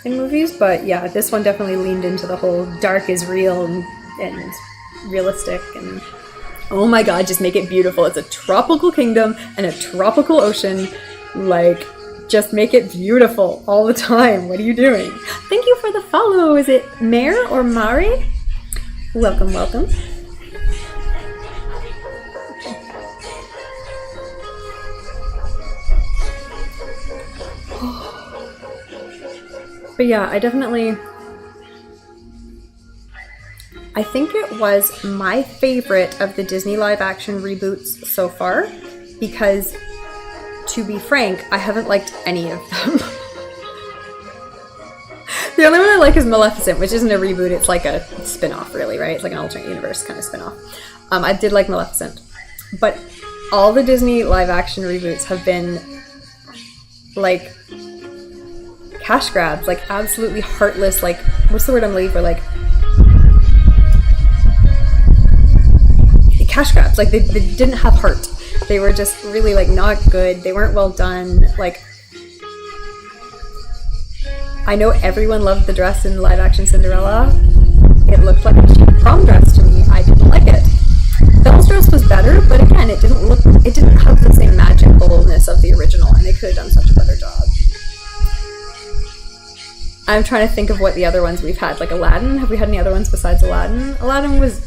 in movies, but yeah, this one definitely leaned into the whole dark is real and realistic, and oh my god, just make it beautiful. It's a tropical kingdom and a tropical ocean. Like, Just make it beautiful all the time. What are you doing? Thank you for the follow. Is it Mare or Mari? Welcome, welcome. But yeah, I think it was my favorite of the Disney live action reboots so far, because to be frank, I haven't liked any of them. The only one I like is Maleficent, which isn't a reboot, it's like a spin-off really, right? It's like an alternate universe kind of spin-off. I did like Maleficent, but all the Disney live action reboots have been like cash grabs, like absolutely heartless, like, what's the word I'm looking for, like cash grabs. Like they didn't have heart. They were just really like not good. They weren't well done. Like, I know everyone loved the dress in live action Cinderella. It looked like a cheap prom dress to me. I didn't like it. Belle's dress was better, but again, it didn't have the same magicalness of the original, and they could have done such a better job. I'm trying to think of what the other ones we've had. Like Aladdin. Have we had any other ones besides Aladdin? Aladdin was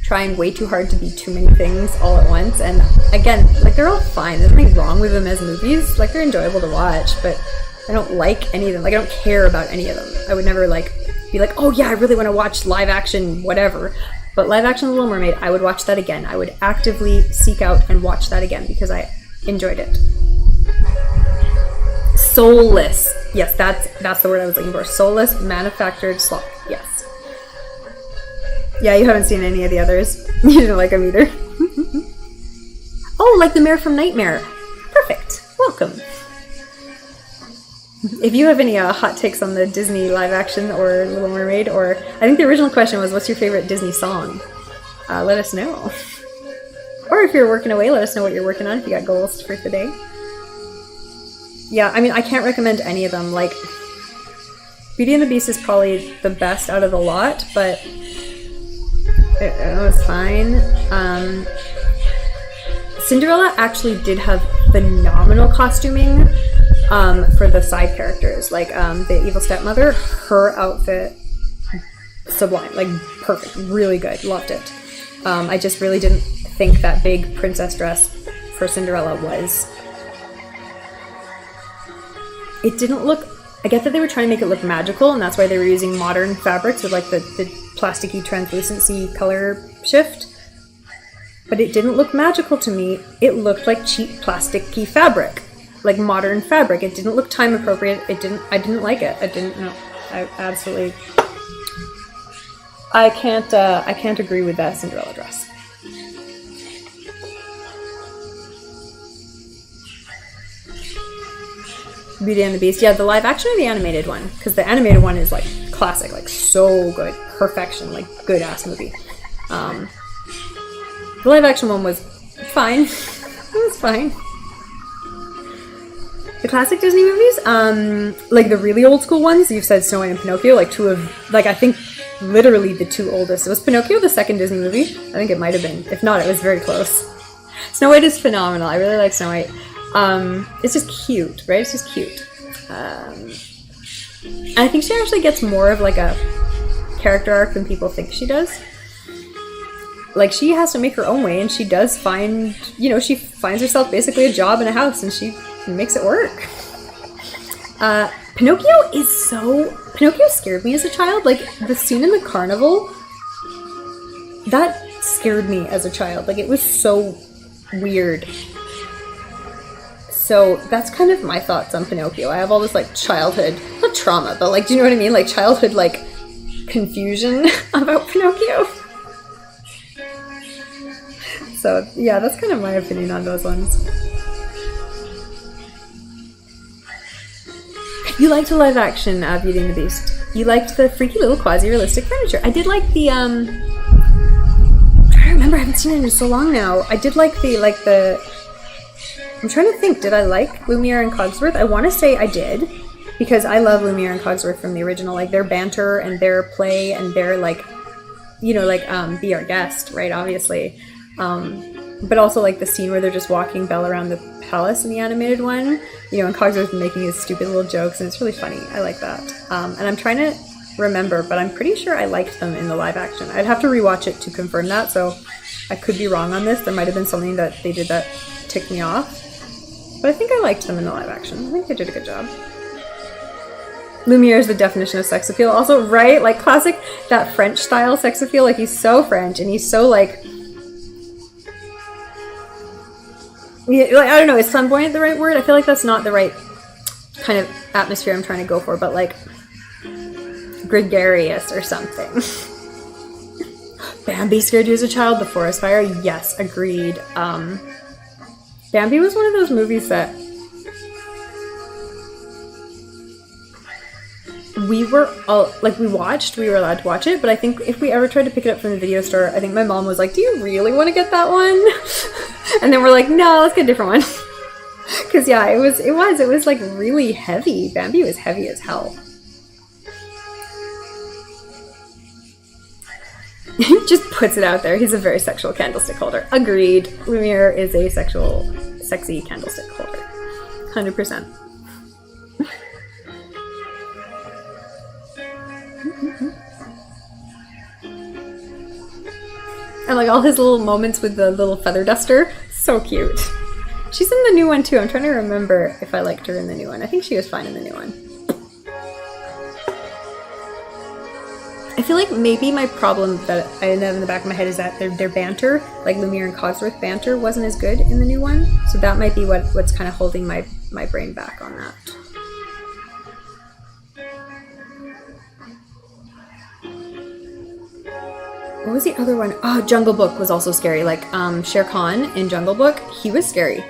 trying way too hard to be too many things all at once, and again, like, they're all fine. There's nothing wrong with them as movies. Like, they're enjoyable to watch, but I don't like any of them. Like, I don't care about any of them. I would never like be like, oh yeah, I really want to watch live action whatever. But live action The Little Mermaid, I would watch that again. I would actively seek out and watch that again because I enjoyed it. Soulless. Yes, that's the word I was looking for. Soulless, manufactured slop. Yes. Yeah, you haven't seen any of the others. You didn't like them either. Oh, like the Mare from Nightmare. Perfect. Welcome. If you have any hot takes on the Disney live action or Little Mermaid, or I think the original question was, what's your favorite Disney song? Let us know. Or if you're working away, let us know what you're working on, if you got goals for today. Yeah, I mean, I can't recommend any of them. Like, Beauty and the Beast is probably the best out of the lot, but it was fine. Cinderella actually did have phenomenal costuming for the side characters. Like the evil stepmother, her outfit, sublime, like perfect, really good, loved it. I just really didn't think that big princess dress for Cinderella was... It didn't look... I get that they were trying to make it look magical, and that's why they were using modern fabrics with like the plasticky translucency color shift. But it didn't look magical to me. It looked like cheap plasticky fabric, like modern fabric. It didn't look time appropriate. I didn't like it. I didn't know. I absolutely... I can't agree with that Cinderella dress. Beauty and the Beast. Yeah, the live action or the animated one? Because the animated one is like classic, like so good. Perfection, like good ass movie. The live action one was fine. It was fine. The classic Disney movies, like the really old school ones, you've said Snow White and Pinocchio, like two of, like I think literally the two oldest. Was Pinocchio the second Disney movie? I think it might have been. If not, it was very close. Snow White is phenomenal. I really like Snow White. It's just cute, right? It's just cute. And I think she actually gets more of like a character arc than people think she does. Like, she has to make her own way, and she does find, you know, she finds herself basically a job in a house, and she makes it work. Pinocchio scared me as a child. Like, the scene in the carnival, that scared me as a child. Like, it was so weird. So that's kind of my thoughts on Pinocchio. I have all this like childhood, not trauma, but like, do you know what I mean? Like childhood like confusion about Pinocchio. So yeah, that's kind of my opinion on those ones. You liked the live action Beauty and the Beast. You liked the freaky little quasi-realistic furniture. I did like the I'm trying to remember, I haven't seen it in so long now. I did like the I'm trying to think, did I like Lumiere and Cogsworth? I want to say I did, because I love Lumiere and Cogsworth from the original, like their banter and their play and their like, you know, like Be Our Guest, right, obviously. but also like the scene where they're just walking Belle around the palace in the animated one, you know, and Cogsworth making his stupid little jokes, and it's really funny. I like that. And I'm trying to remember, but I'm pretty sure I liked them in the live action. I'd have to rewatch it to confirm that, so I could be wrong on this. There might have been something that they did that ticked me off, but I think I liked them in the live action. I think they did a good job. Lumiere is the definition of sex appeal. Also, right? Like, classic, that French style sex appeal. Like, he's so French, and he's so, like, I don't know, is flamboyant the right word? I feel like that's not the right kind of atmosphere I'm trying to go for, but, like, gregarious or something. Bambi scared you as a child? The Forest Fire? Yes, agreed. Bambi was one of those movies that we were all, like, we were allowed to watch it, but I think if we ever tried to pick it up from the video store, I think my mom was like, do you really want to get that one? And then we're like, no, let's get a different one. Because, yeah, it was like really heavy. Bambi was heavy as hell. He just puts it out there. He's a very sexual candlestick holder. Agreed. Lumiere is a sexy candlestick holder. 100%. And like all his little moments with the little feather duster. So cute. She's in the new one too. I'm trying to remember if I liked her in the new one. I think she was fine in the new one. I feel like maybe my problem that I have in the back of my head is that their banter, like Lumiere and Cogsworth banter, wasn't as good in the new one. So that might be what's kind of holding my brain back on that. What was the other one? Oh, Jungle Book was also scary. Like, Shere Khan in Jungle Book, he was scary.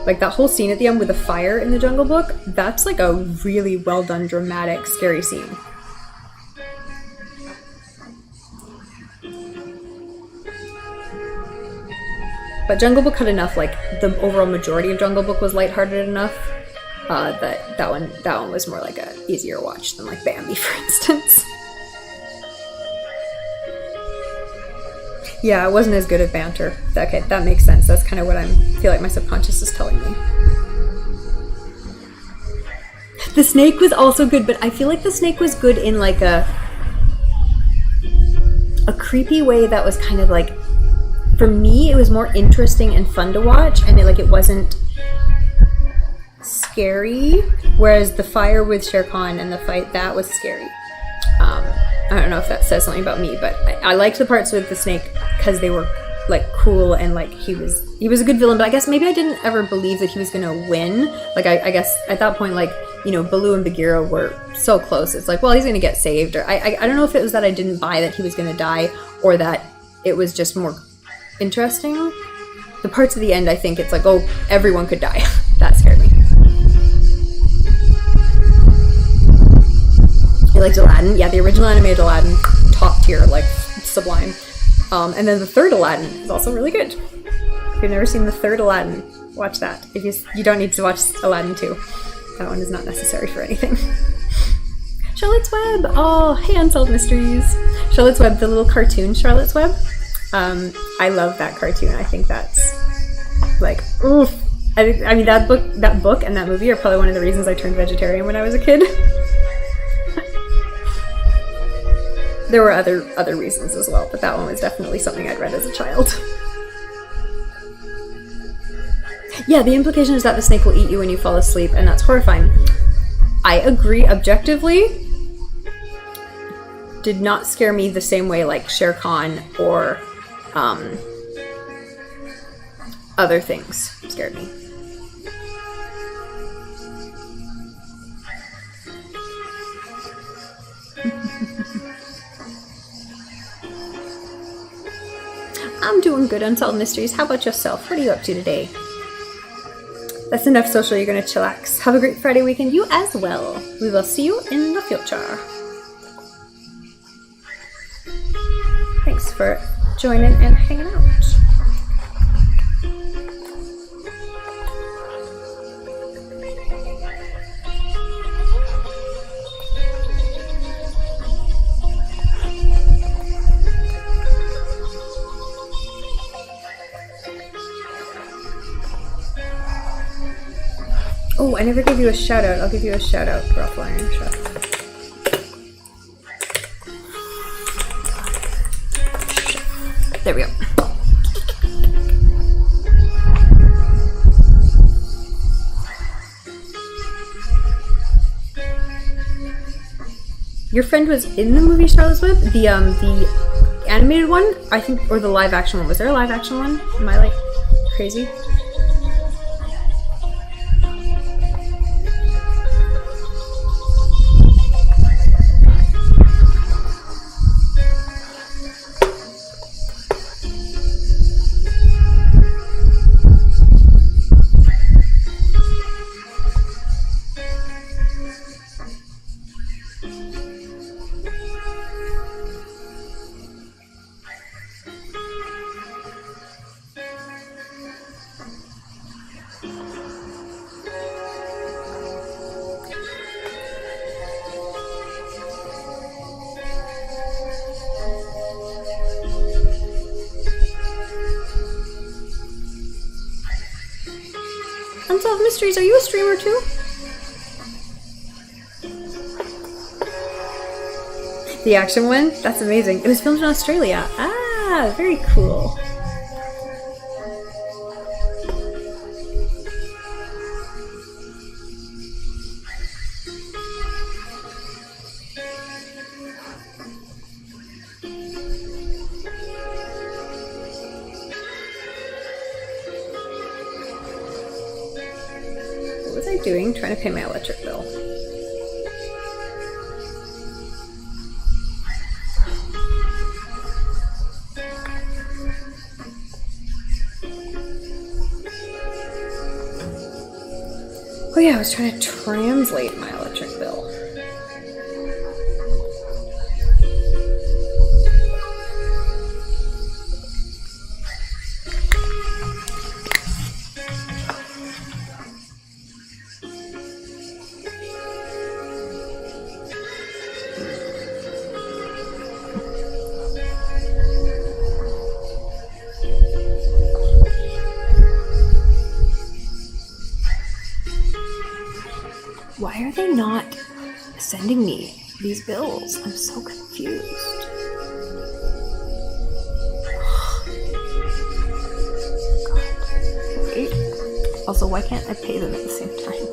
Like, that whole scene at the end with the fire in the Jungle Book, that's like a really well done, dramatic, scary scene. But Jungle Book had enough, like, the overall majority of Jungle Book was lighthearted enough that one was more like a easier watch than like Bambi, for instance. Yeah, it wasn't as good at banter. Okay, that makes sense. That's kind of what I feel like my subconscious is telling me. The snake was also good, but I feel like the snake was good in like a creepy way that was kind of like, for me, it was more interesting and fun to watch, and it wasn't scary. Whereas the fire with Shere Khan and the fight, that was scary. I don't know if that says something about me, but I liked the parts with the snake because they were like cool and like he was a good villain. But I guess maybe I didn't ever believe that he was gonna win. Like I guess at that point, like, you know, Baloo and Bagheera were so close. It's like, well, he's gonna get saved. Or I don't know if it was that I didn't buy that he was gonna die, or that it was just more interesting. The parts of the end, I think it's like, oh, everyone could die. That scared me. I liked Aladdin. Yeah, the original animated Aladdin, top tier, like sublime. And then the third Aladdin is also really good. If you've never seen the third Aladdin, watch that. If you don't need to watch Aladdin 2. That one is not necessary for anything. Charlotte's Web. Oh, hey, Unsolved Mysteries. Charlotte's Web, the little cartoon Charlotte's Web. I love that cartoon. I think that's like, oof. I mean, that book and that movie are probably one of the reasons I turned vegetarian when I was a kid. There were other reasons as well, but that one was definitely something I'd read as a child. Yeah, the implication is that the snake will eat you when you fall asleep, and that's horrifying. I agree objectively. Did not scare me the same way like Shere Khan or other things scared me. I'm doing good, Unsolved Mysteries. How about yourself? What are you up to today? That's enough social. You're going to chillax. Have a great Friday weekend. You as well. We will see you in the future. Thanks for joining and hanging out. Oh, I never gave you a shout out. I'll give you a shout out, Ruffle Iron Chef. There we go. Your friend was in the movie Charlotte's Web? The animated one, I think, or the live action one. Was there a live action one? Am I like crazy? Unsolved Mysteries, are you a streamer too? The action one? That's amazing. It was filmed in Australia. Ah, very cool. What was I doing? Trying to pay my electric bill. Oh yeah, I was trying to translate my electric bill. Why are they not sending me these bills? I'm so confused. Wait. Also, why can't I pay them at the same time?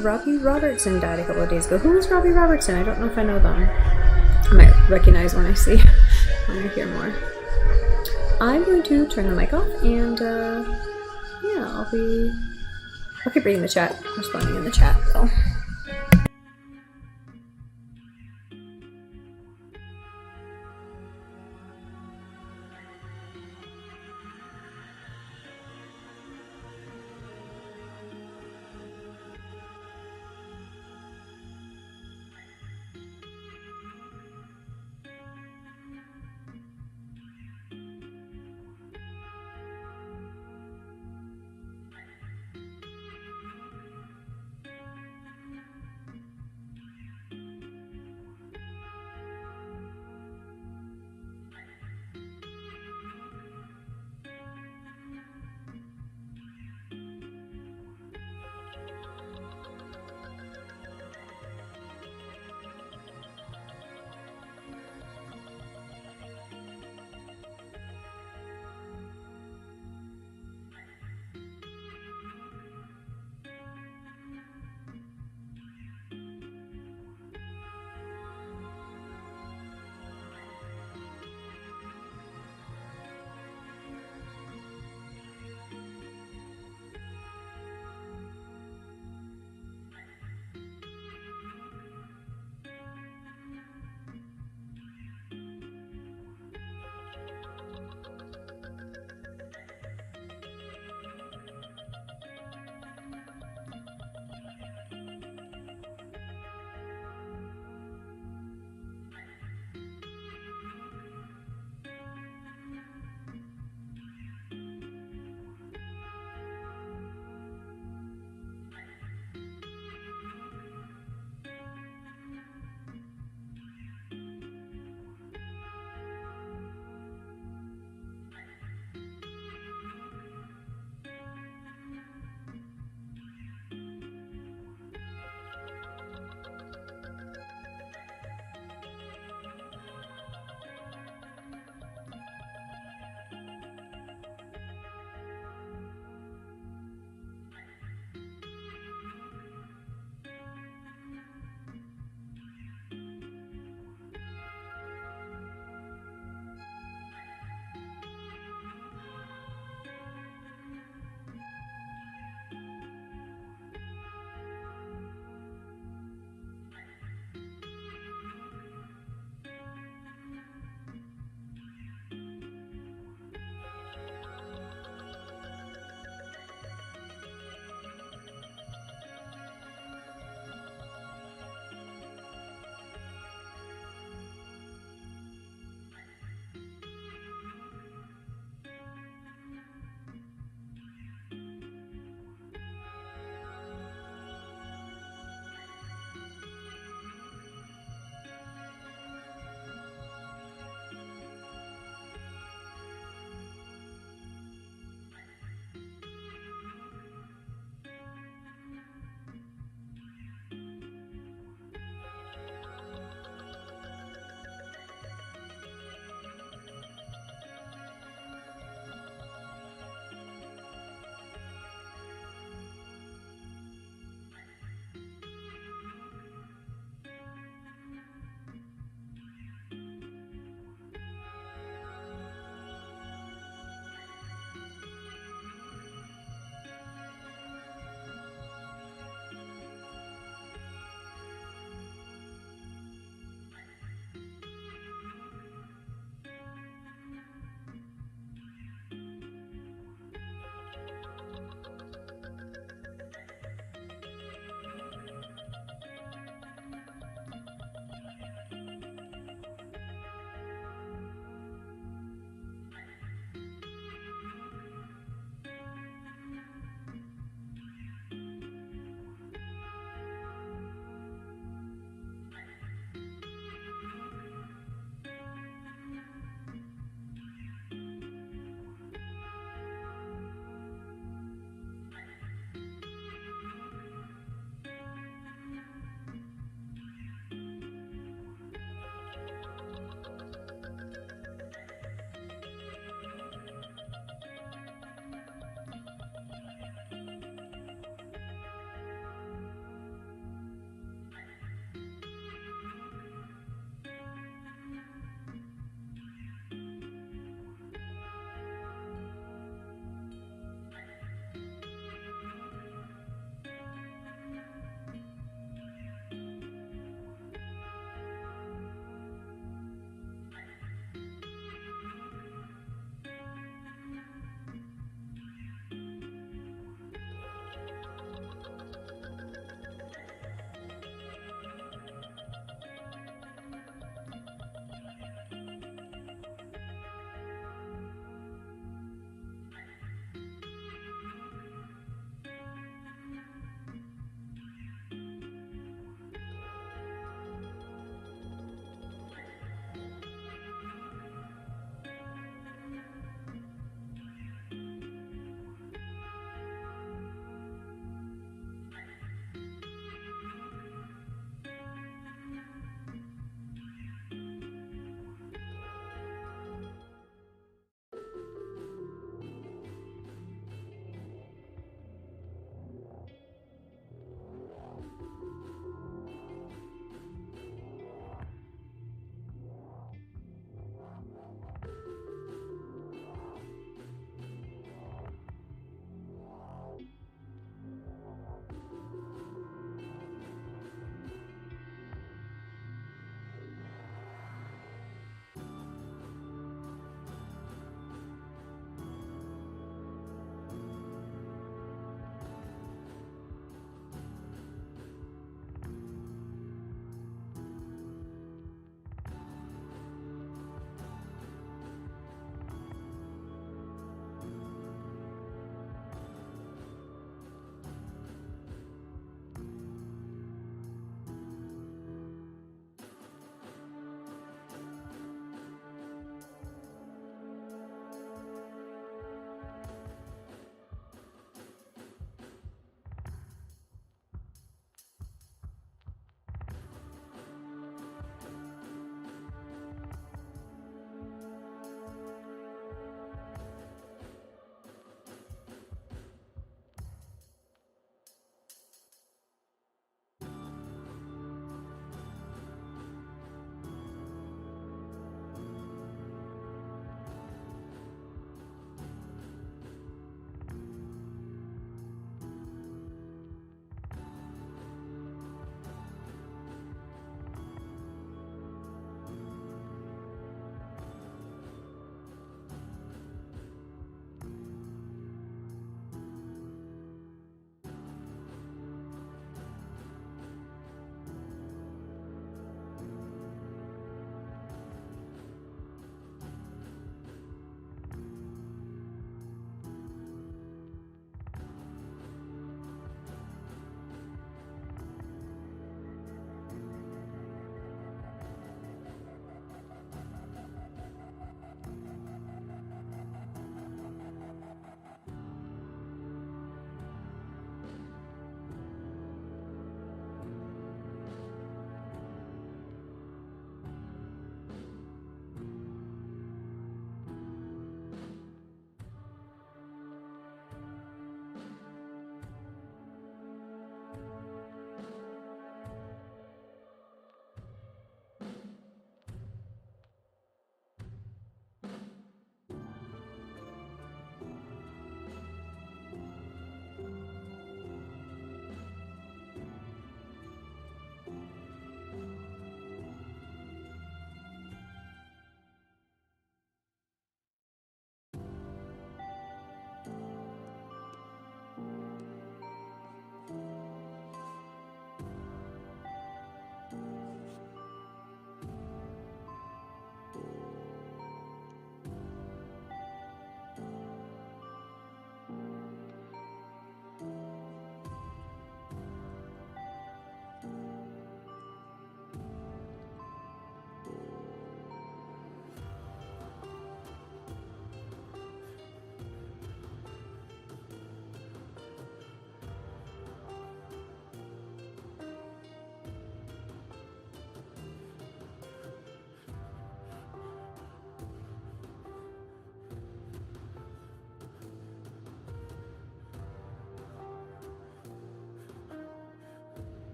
Robbie Robertson died a couple of days ago. Who is Robbie Robertson? I don't know if I know them. I might recognize when I see, when I hear more. I'm going to turn the mic off and yeah, I'll keep reading the chat, responding in the chat though.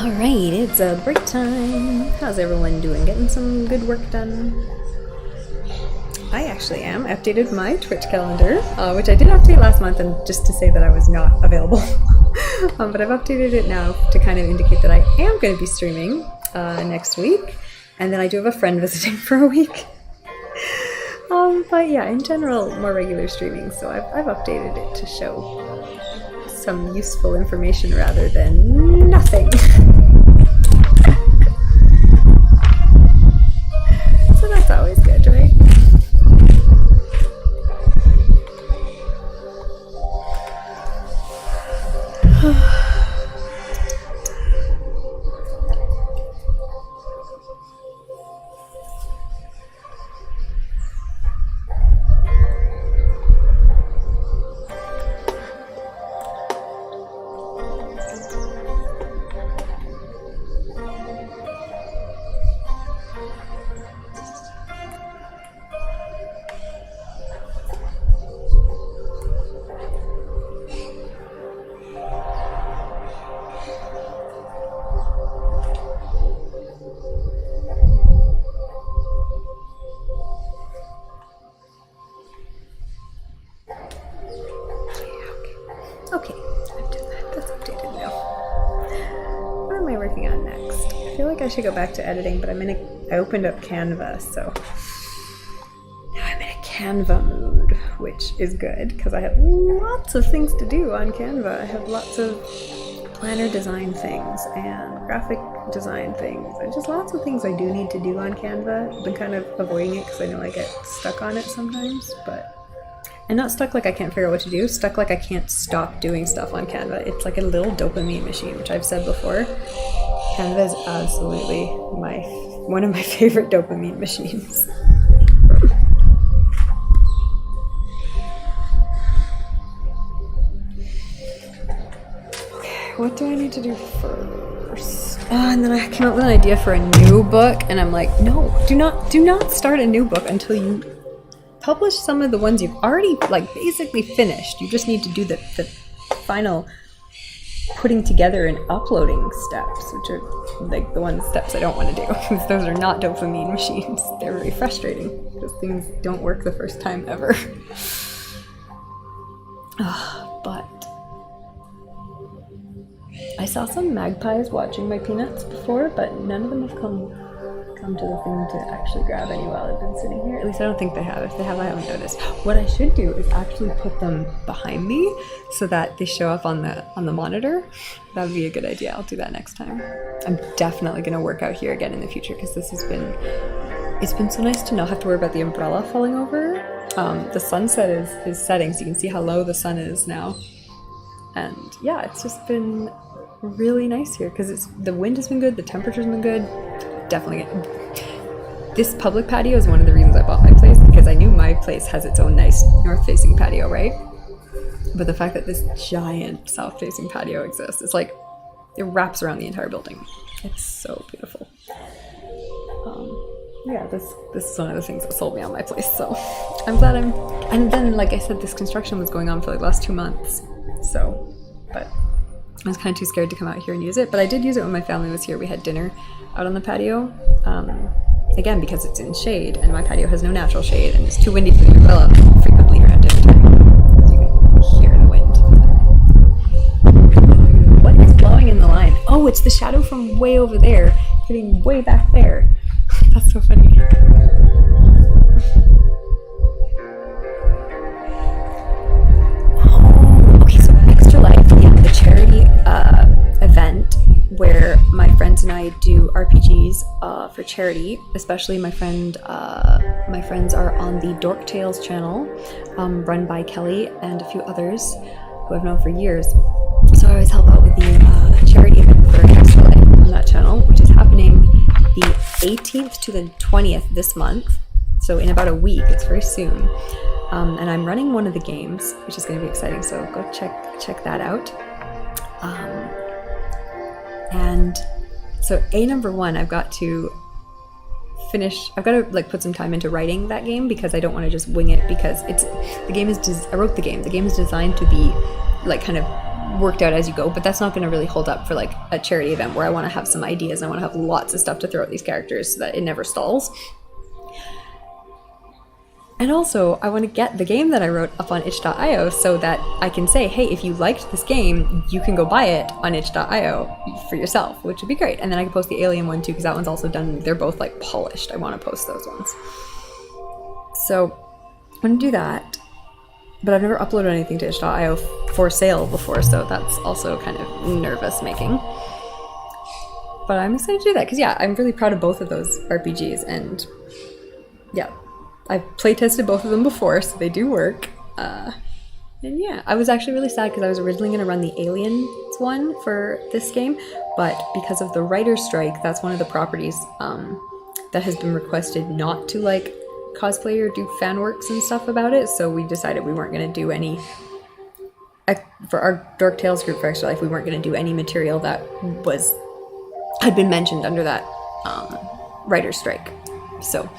Alright, it's a break time. How's everyone doing? Getting some good work done? I actually am. I updated my Twitch calendar, which I did update last month, and just to say that I was not available. But I've updated it now to kind of indicate that I am going to be streaming next week, and then I do have a friend visiting for a week. But yeah, in general, more regular streaming, so I've updated it to show some useful information rather than nothing. So that's always good, right? Okay, I've done that. That's updated now. What am I working on next? I feel like I should go back to editing, but I opened up Canva, so now I'm in a Canva mood, which is good because I have lots of things to do on Canva. I have lots of planner design things and graphic design things and just lots of things I do need to do on Canva. I've been kind of avoiding it because I know I get stuck on it sometimes, but and not stuck like I can't figure out what to do, stuck like I can't stop doing stuff on Canva. It's like a little dopamine machine, which I've said before. Canva is absolutely one of my favorite dopamine machines. Okay, what do I need to do first? And then I came up with an idea for a new book, and I'm like, no, do not start a new book until you publish some of the ones you've already basically finished. You just need to do the final putting together and uploading steps, which are like the steps I don't want to do because those are not dopamine machines. They're really frustrating because things don't work the first time ever. But I saw some magpies watching my peanuts before, but none of them have come to the thing to actually grab any while I've been sitting here. At least I don't think they have. If they have, I haven't noticed. What I should do is actually put them behind me so that they show up on the monitor. That would be a good idea. I'll do that next time. I'm definitely going to work out here again in the future because it's been so nice to not have to worry about the umbrella falling over. The sunset is setting, so you can see how low the sun is now. And yeah, it's just been really nice here because the wind has been good, the temperature's been good. Definitely. This public patio is one of the reasons I bought my place, because I knew my place has its own nice north-facing patio, right? But the fact that this giant south-facing patio exists, it's like it wraps around the entire building. It's so beautiful. Yeah, this is one of the things that sold me on my place, so I'm glad and then, like I said, this construction was going on for the last 2 months, so, but I was kind of too scared to come out here and use it, but I did use it when my family was here. We had dinner out on the patio, again, because it's in shade, and my patio has no natural shade, and it's too windy for the umbrella frequently around dinner time. So you can hear the wind. What is blowing in the line? Oh, it's the shadow from way over there, hitting way back there. That's so funny. Event where my friends and I do RPGs for charity. Especially my friends are on the Dork Tales channel, run by Kelly and a few others who I've known for years. So I always help out with the charity event for Extra Life on that channel, which is happening the 18th to the 20th this month. So in about a week, it's very soon. And I'm running one of the games, which is going to be exciting. So go check that out. And so number one, I've got to put some time into writing that game because I don't want to just wing it, because I wrote the game. The game is designed to be like kind of worked out as you go, but that's not going to really hold up for like a charity event where I want to have some ideas and I want to have lots of stuff to throw at these characters so that it never stalls. And also, I want to get the game that I wrote up on itch.io so that I can say, hey, if you liked this game, you can go buy it on itch.io for yourself, which would be great. And then I can post the Alien one too, because that one's also done. They're both like polished. I want to post those ones. So I'm going to do that. But I've never uploaded anything to itch.io for sale before, so that's also kind of nervous making. But I'm excited to do that, because yeah, I'm really proud of both of those RPGs, and yeah, I've playtested both of them before, so they do work. And yeah, I was actually really sad because I was originally going to run the Aliens one for this game, but because of the writer's strike, that's one of the properties that has been requested not to like cosplay or do fan works and stuff about it, so we decided we weren't going to do any for our Dork Tales group for Extra Life. We weren't going to do any material that had been mentioned under that writer's strike. So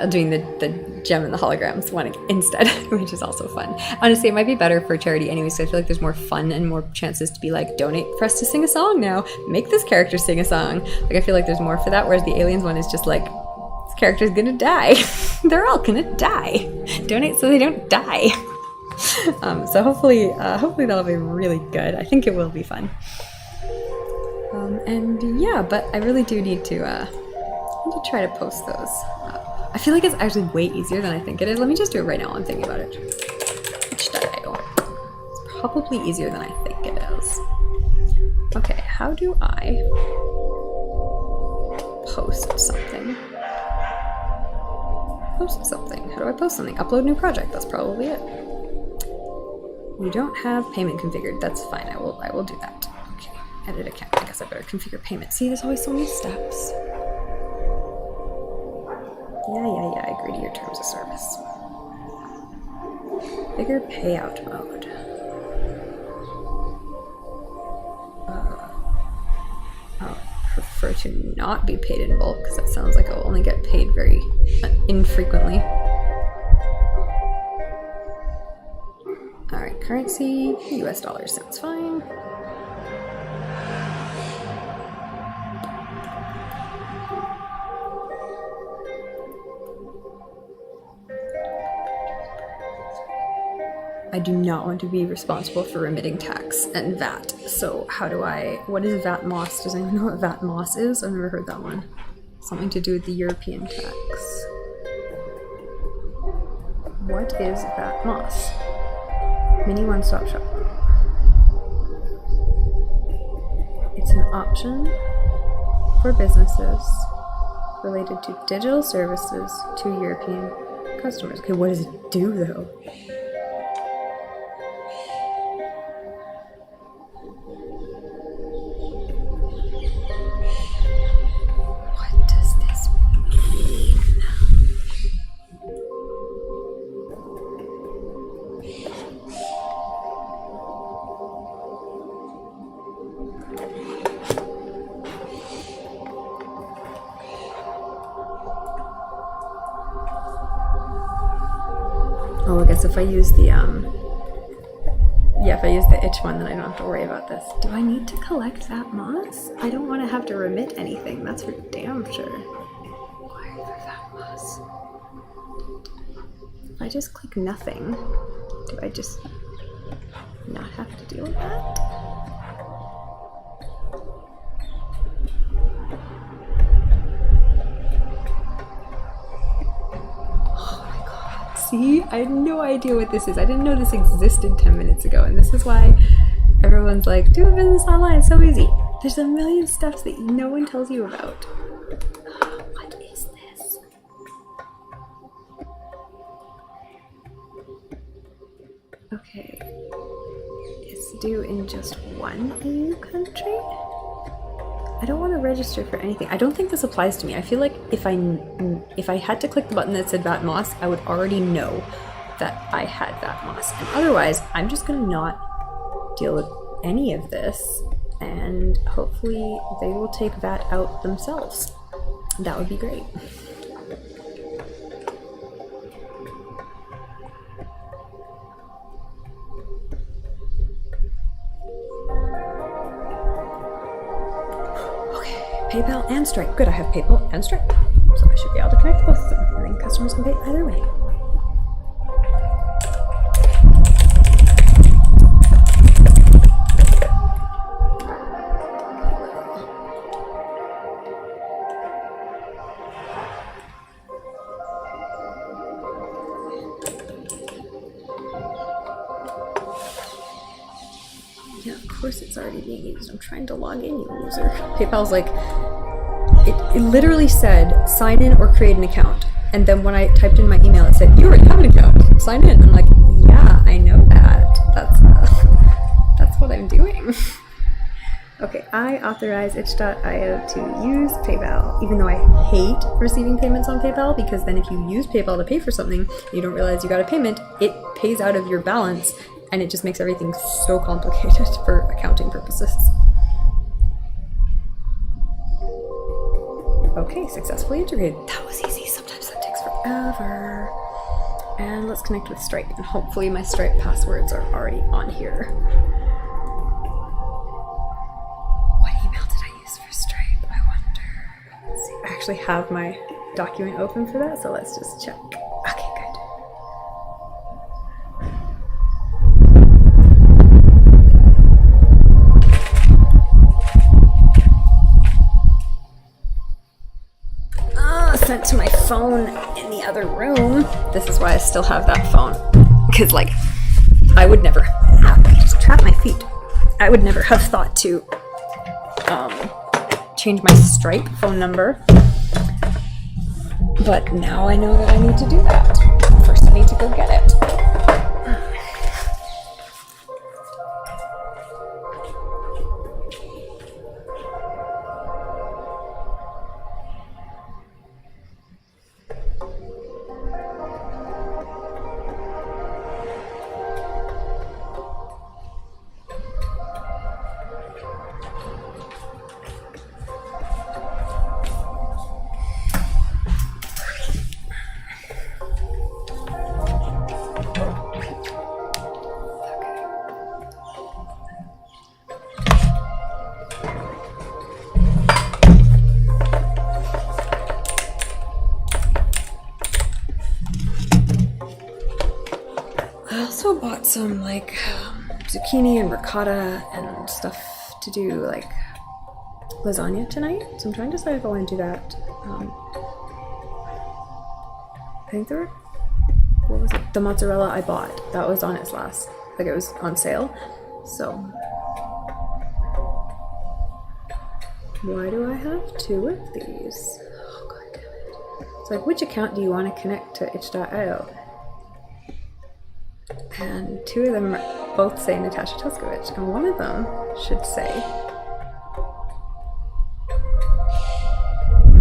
doing the gem and the holograms one instead, which is also fun. Honestly, it might be better for charity anyways, so I feel like there's more fun and more chances to be like, donate for us to sing a song now, make this character sing a song. Like, I feel like there's more for that, whereas the Aliens one is just like, this character's gonna die. They're all gonna die. Donate so they don't die. So hopefully that'll be really good. I think it will be fun. And yeah, but I really do need to try to post those up. I feel like it's actually way easier than I think it is. Let me just do it right now. I'm thinking about it. Itch.io. It's probably easier than I think it is. Okay, how do I post something? Post something. How do I post something? Upload new project. That's probably it. You don't have payment configured. That's fine. I will do that. Okay. Edit account. I guess I better configure payment. See, there's always so many steps. Yeah. I agree to your terms of service. Bigger payout mode. I'll prefer to not be paid in bulk because that sounds like I'll only get paid very infrequently. Alright, currency, US dollars sounds fine. I do not want to be responsible for remitting tax and VAT. So what is VAT MOS? Does anyone know what VAT MOS is? I've never heard that one. Something to do with the European tax. What is VAT MOS? Mini one-stop shop. It's an option for businesses related to digital services to European customers. Okay, what does it do though? Oh, I guess if I use the if I use the itch one, then I don't have to worry about this. Do I need to collect that moss? I don't want to have to remit anything, that's for damn sure. Wire for that moss. If I just click nothing, do I just not have to deal with that? See, I had no idea what this is. I didn't know this existed 10 minutes ago, and this is why everyone's like, do a business online, it's so easy. There's a million steps that no one tells you about. What is this? Okay. It's due in just one EU country? I don't want to register for anything. I don't think this applies to me. I feel like if I had to click the button that said VAT MOS, I would already know that I had VAT MOS. And otherwise, I'm just going to not deal with any of this, and hopefully they will take VAT out themselves. That would be great. PayPal and Stripe. Good, I have PayPal and Stripe. So I should be able to connect both of them. And then customers can pay either way. Yeah, of course it's already being used. I'm trying to log in, you loser. PayPal's like, it literally said sign in or create an account. And then when I typed in my email, it said, you already have an account, sign in. I'm like, yeah, I know that. That's what I'm doing. Okay, I authorize itch.io to use PayPal, even though I hate receiving payments on PayPal, because then if you use PayPal to pay for something, and you don't realize you got a payment, it pays out of your balance, and it just makes everything so complicated for accounting purposes. Okay, successfully integrated. That was easy. Sometimes that takes forever. And let's connect with Stripe, and hopefully my Stripe passwords are already on here. What email did I use for Stripe? I wonder. Let's see. I actually have my document open for that, so let's just check. Okay, good. Sent to my phone in the other room. This is why I still have that phone. Because, like, I would never just trap my feet. I would never have thought to change my Stripe phone number. But now I know that I need to do that. First, I need to go get it. Some like zucchini and ricotta and stuff to do like lasagna tonight, so I'm trying to decide if I want to do that. I think there were, what was it? The mozzarella I bought, that was on its last, like it was on sale. So why do I have two of these? Oh god damn it. It's like, which account do you want to connect to itch.io? And two of them both say Natasha Tuskowicz, and one of them should say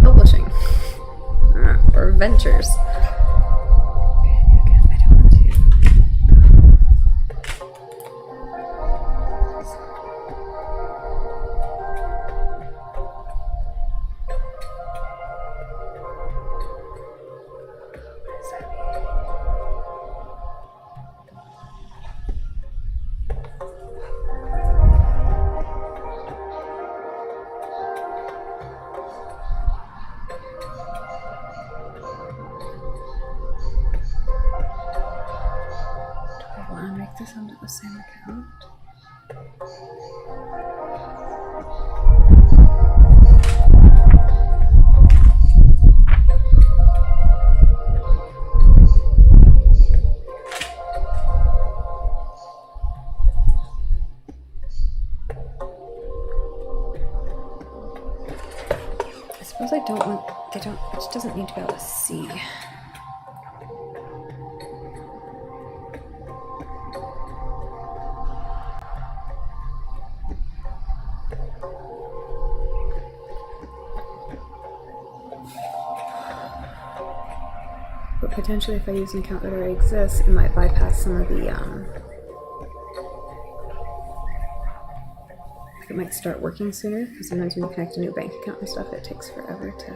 Publishing or Ventures. This under the same account. I suppose I don't want, it doesn't need to be able to see. Potentially, if I use an account that already exists, it might bypass some of the, it might start working sooner, because sometimes when you connect a new bank account and stuff, it takes forever to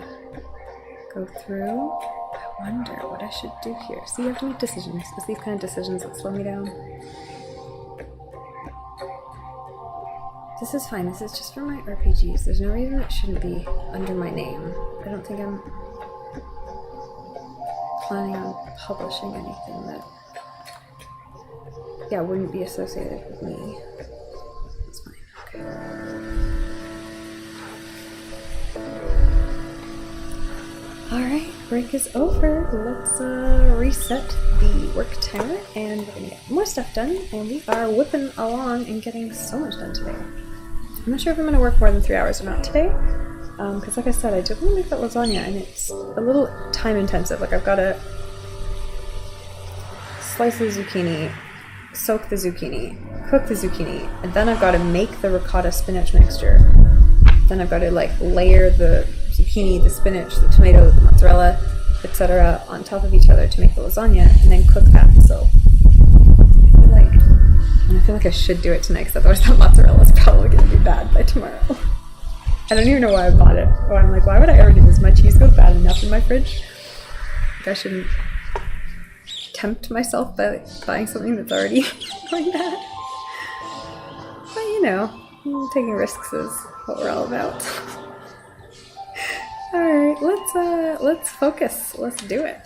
go through. I wonder what I should do here. See, you have to make decisions. It's these kind of decisions that slow me down. This is fine. This is just for my RPGs. There's no reason it shouldn't be under my name. I don't think I'm planning on publishing anything that, yeah, wouldn't be associated with me. That's fine. Okay. Alright, break is over. Let's reset the work timer and we're gonna get more stuff done, and we are whipping along and getting so much done today. I'm not sure if I'm gonna work more than 3 hours or not today, because like I said, I did want to make that lasagna and it's a little time intensive. Like I've gotta slice the zucchini, soak the zucchini, cook the zucchini, and then I've gotta make the ricotta spinach mixture. Then I've gotta like layer the zucchini, the spinach, the tomato, the mozzarella, etc. on top of each other to make the lasagna, and then cook that. So I feel like I should do it tonight, because otherwise that mozzarella is probably going to be bad by tomorrow. I don't even know why I bought it. Or I'm like, why would I ever do this? My cheese goes bad enough in my fridge. Like I shouldn't tempt myself by buying something that's already going bad. But you know, taking risks is what we're all about. Alright, let's focus. Let's do it.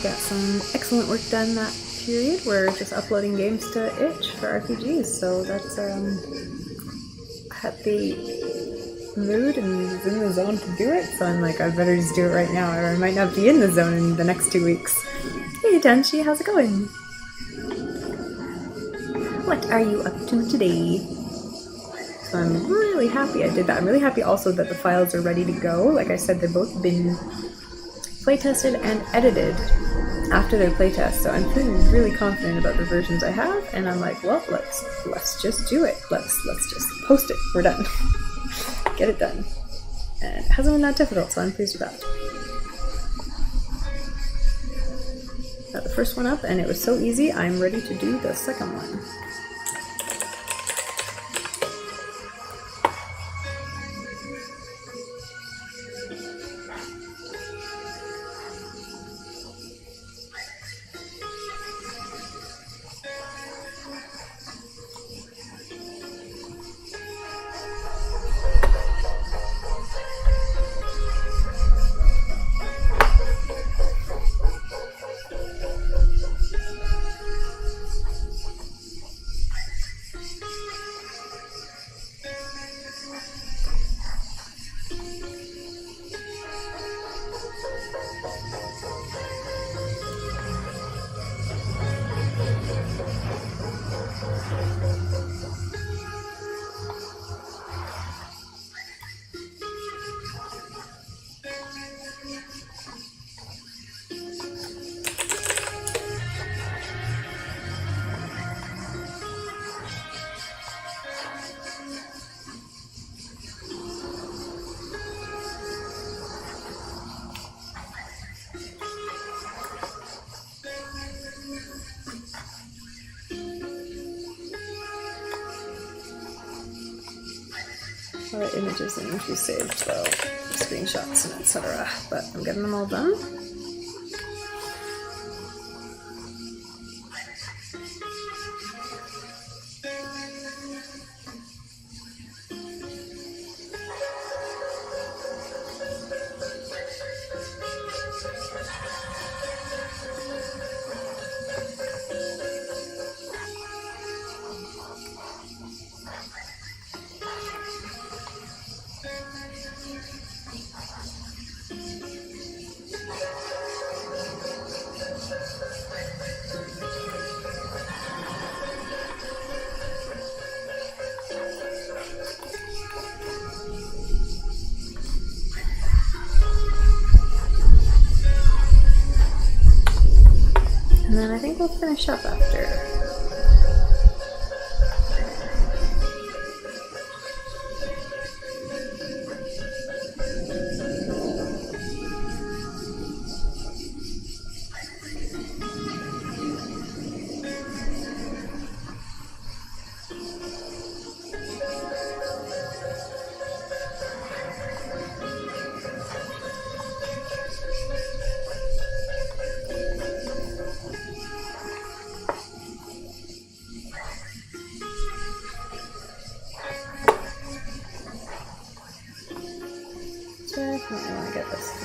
got some excellent work done that period. We're just uploading games to itch for RPGs, so that's had the mood and was in the zone to do it, so I'm like, I better just do it right now, or I might not be in the zone in the next 2 weeks. Hey Tenchi, how's it going? What are you up to today? So I'm really happy I did that. I'm really happy also that the files are ready to go. Like I said, they've both been playtested and edited after their playtest, so I'm feeling really confident about the versions I have, and I'm like, well, let's just do it. Let's just post it. We're done. Get it done. And it hasn't been that difficult, so I'm pleased with that. Got the first one up, and it was so easy, I'm ready to do the second one. A lot of images that need to be saved, though, screenshots and etc. But I'm getting them all done. And then I think we'll finish up after. Definitely want to get this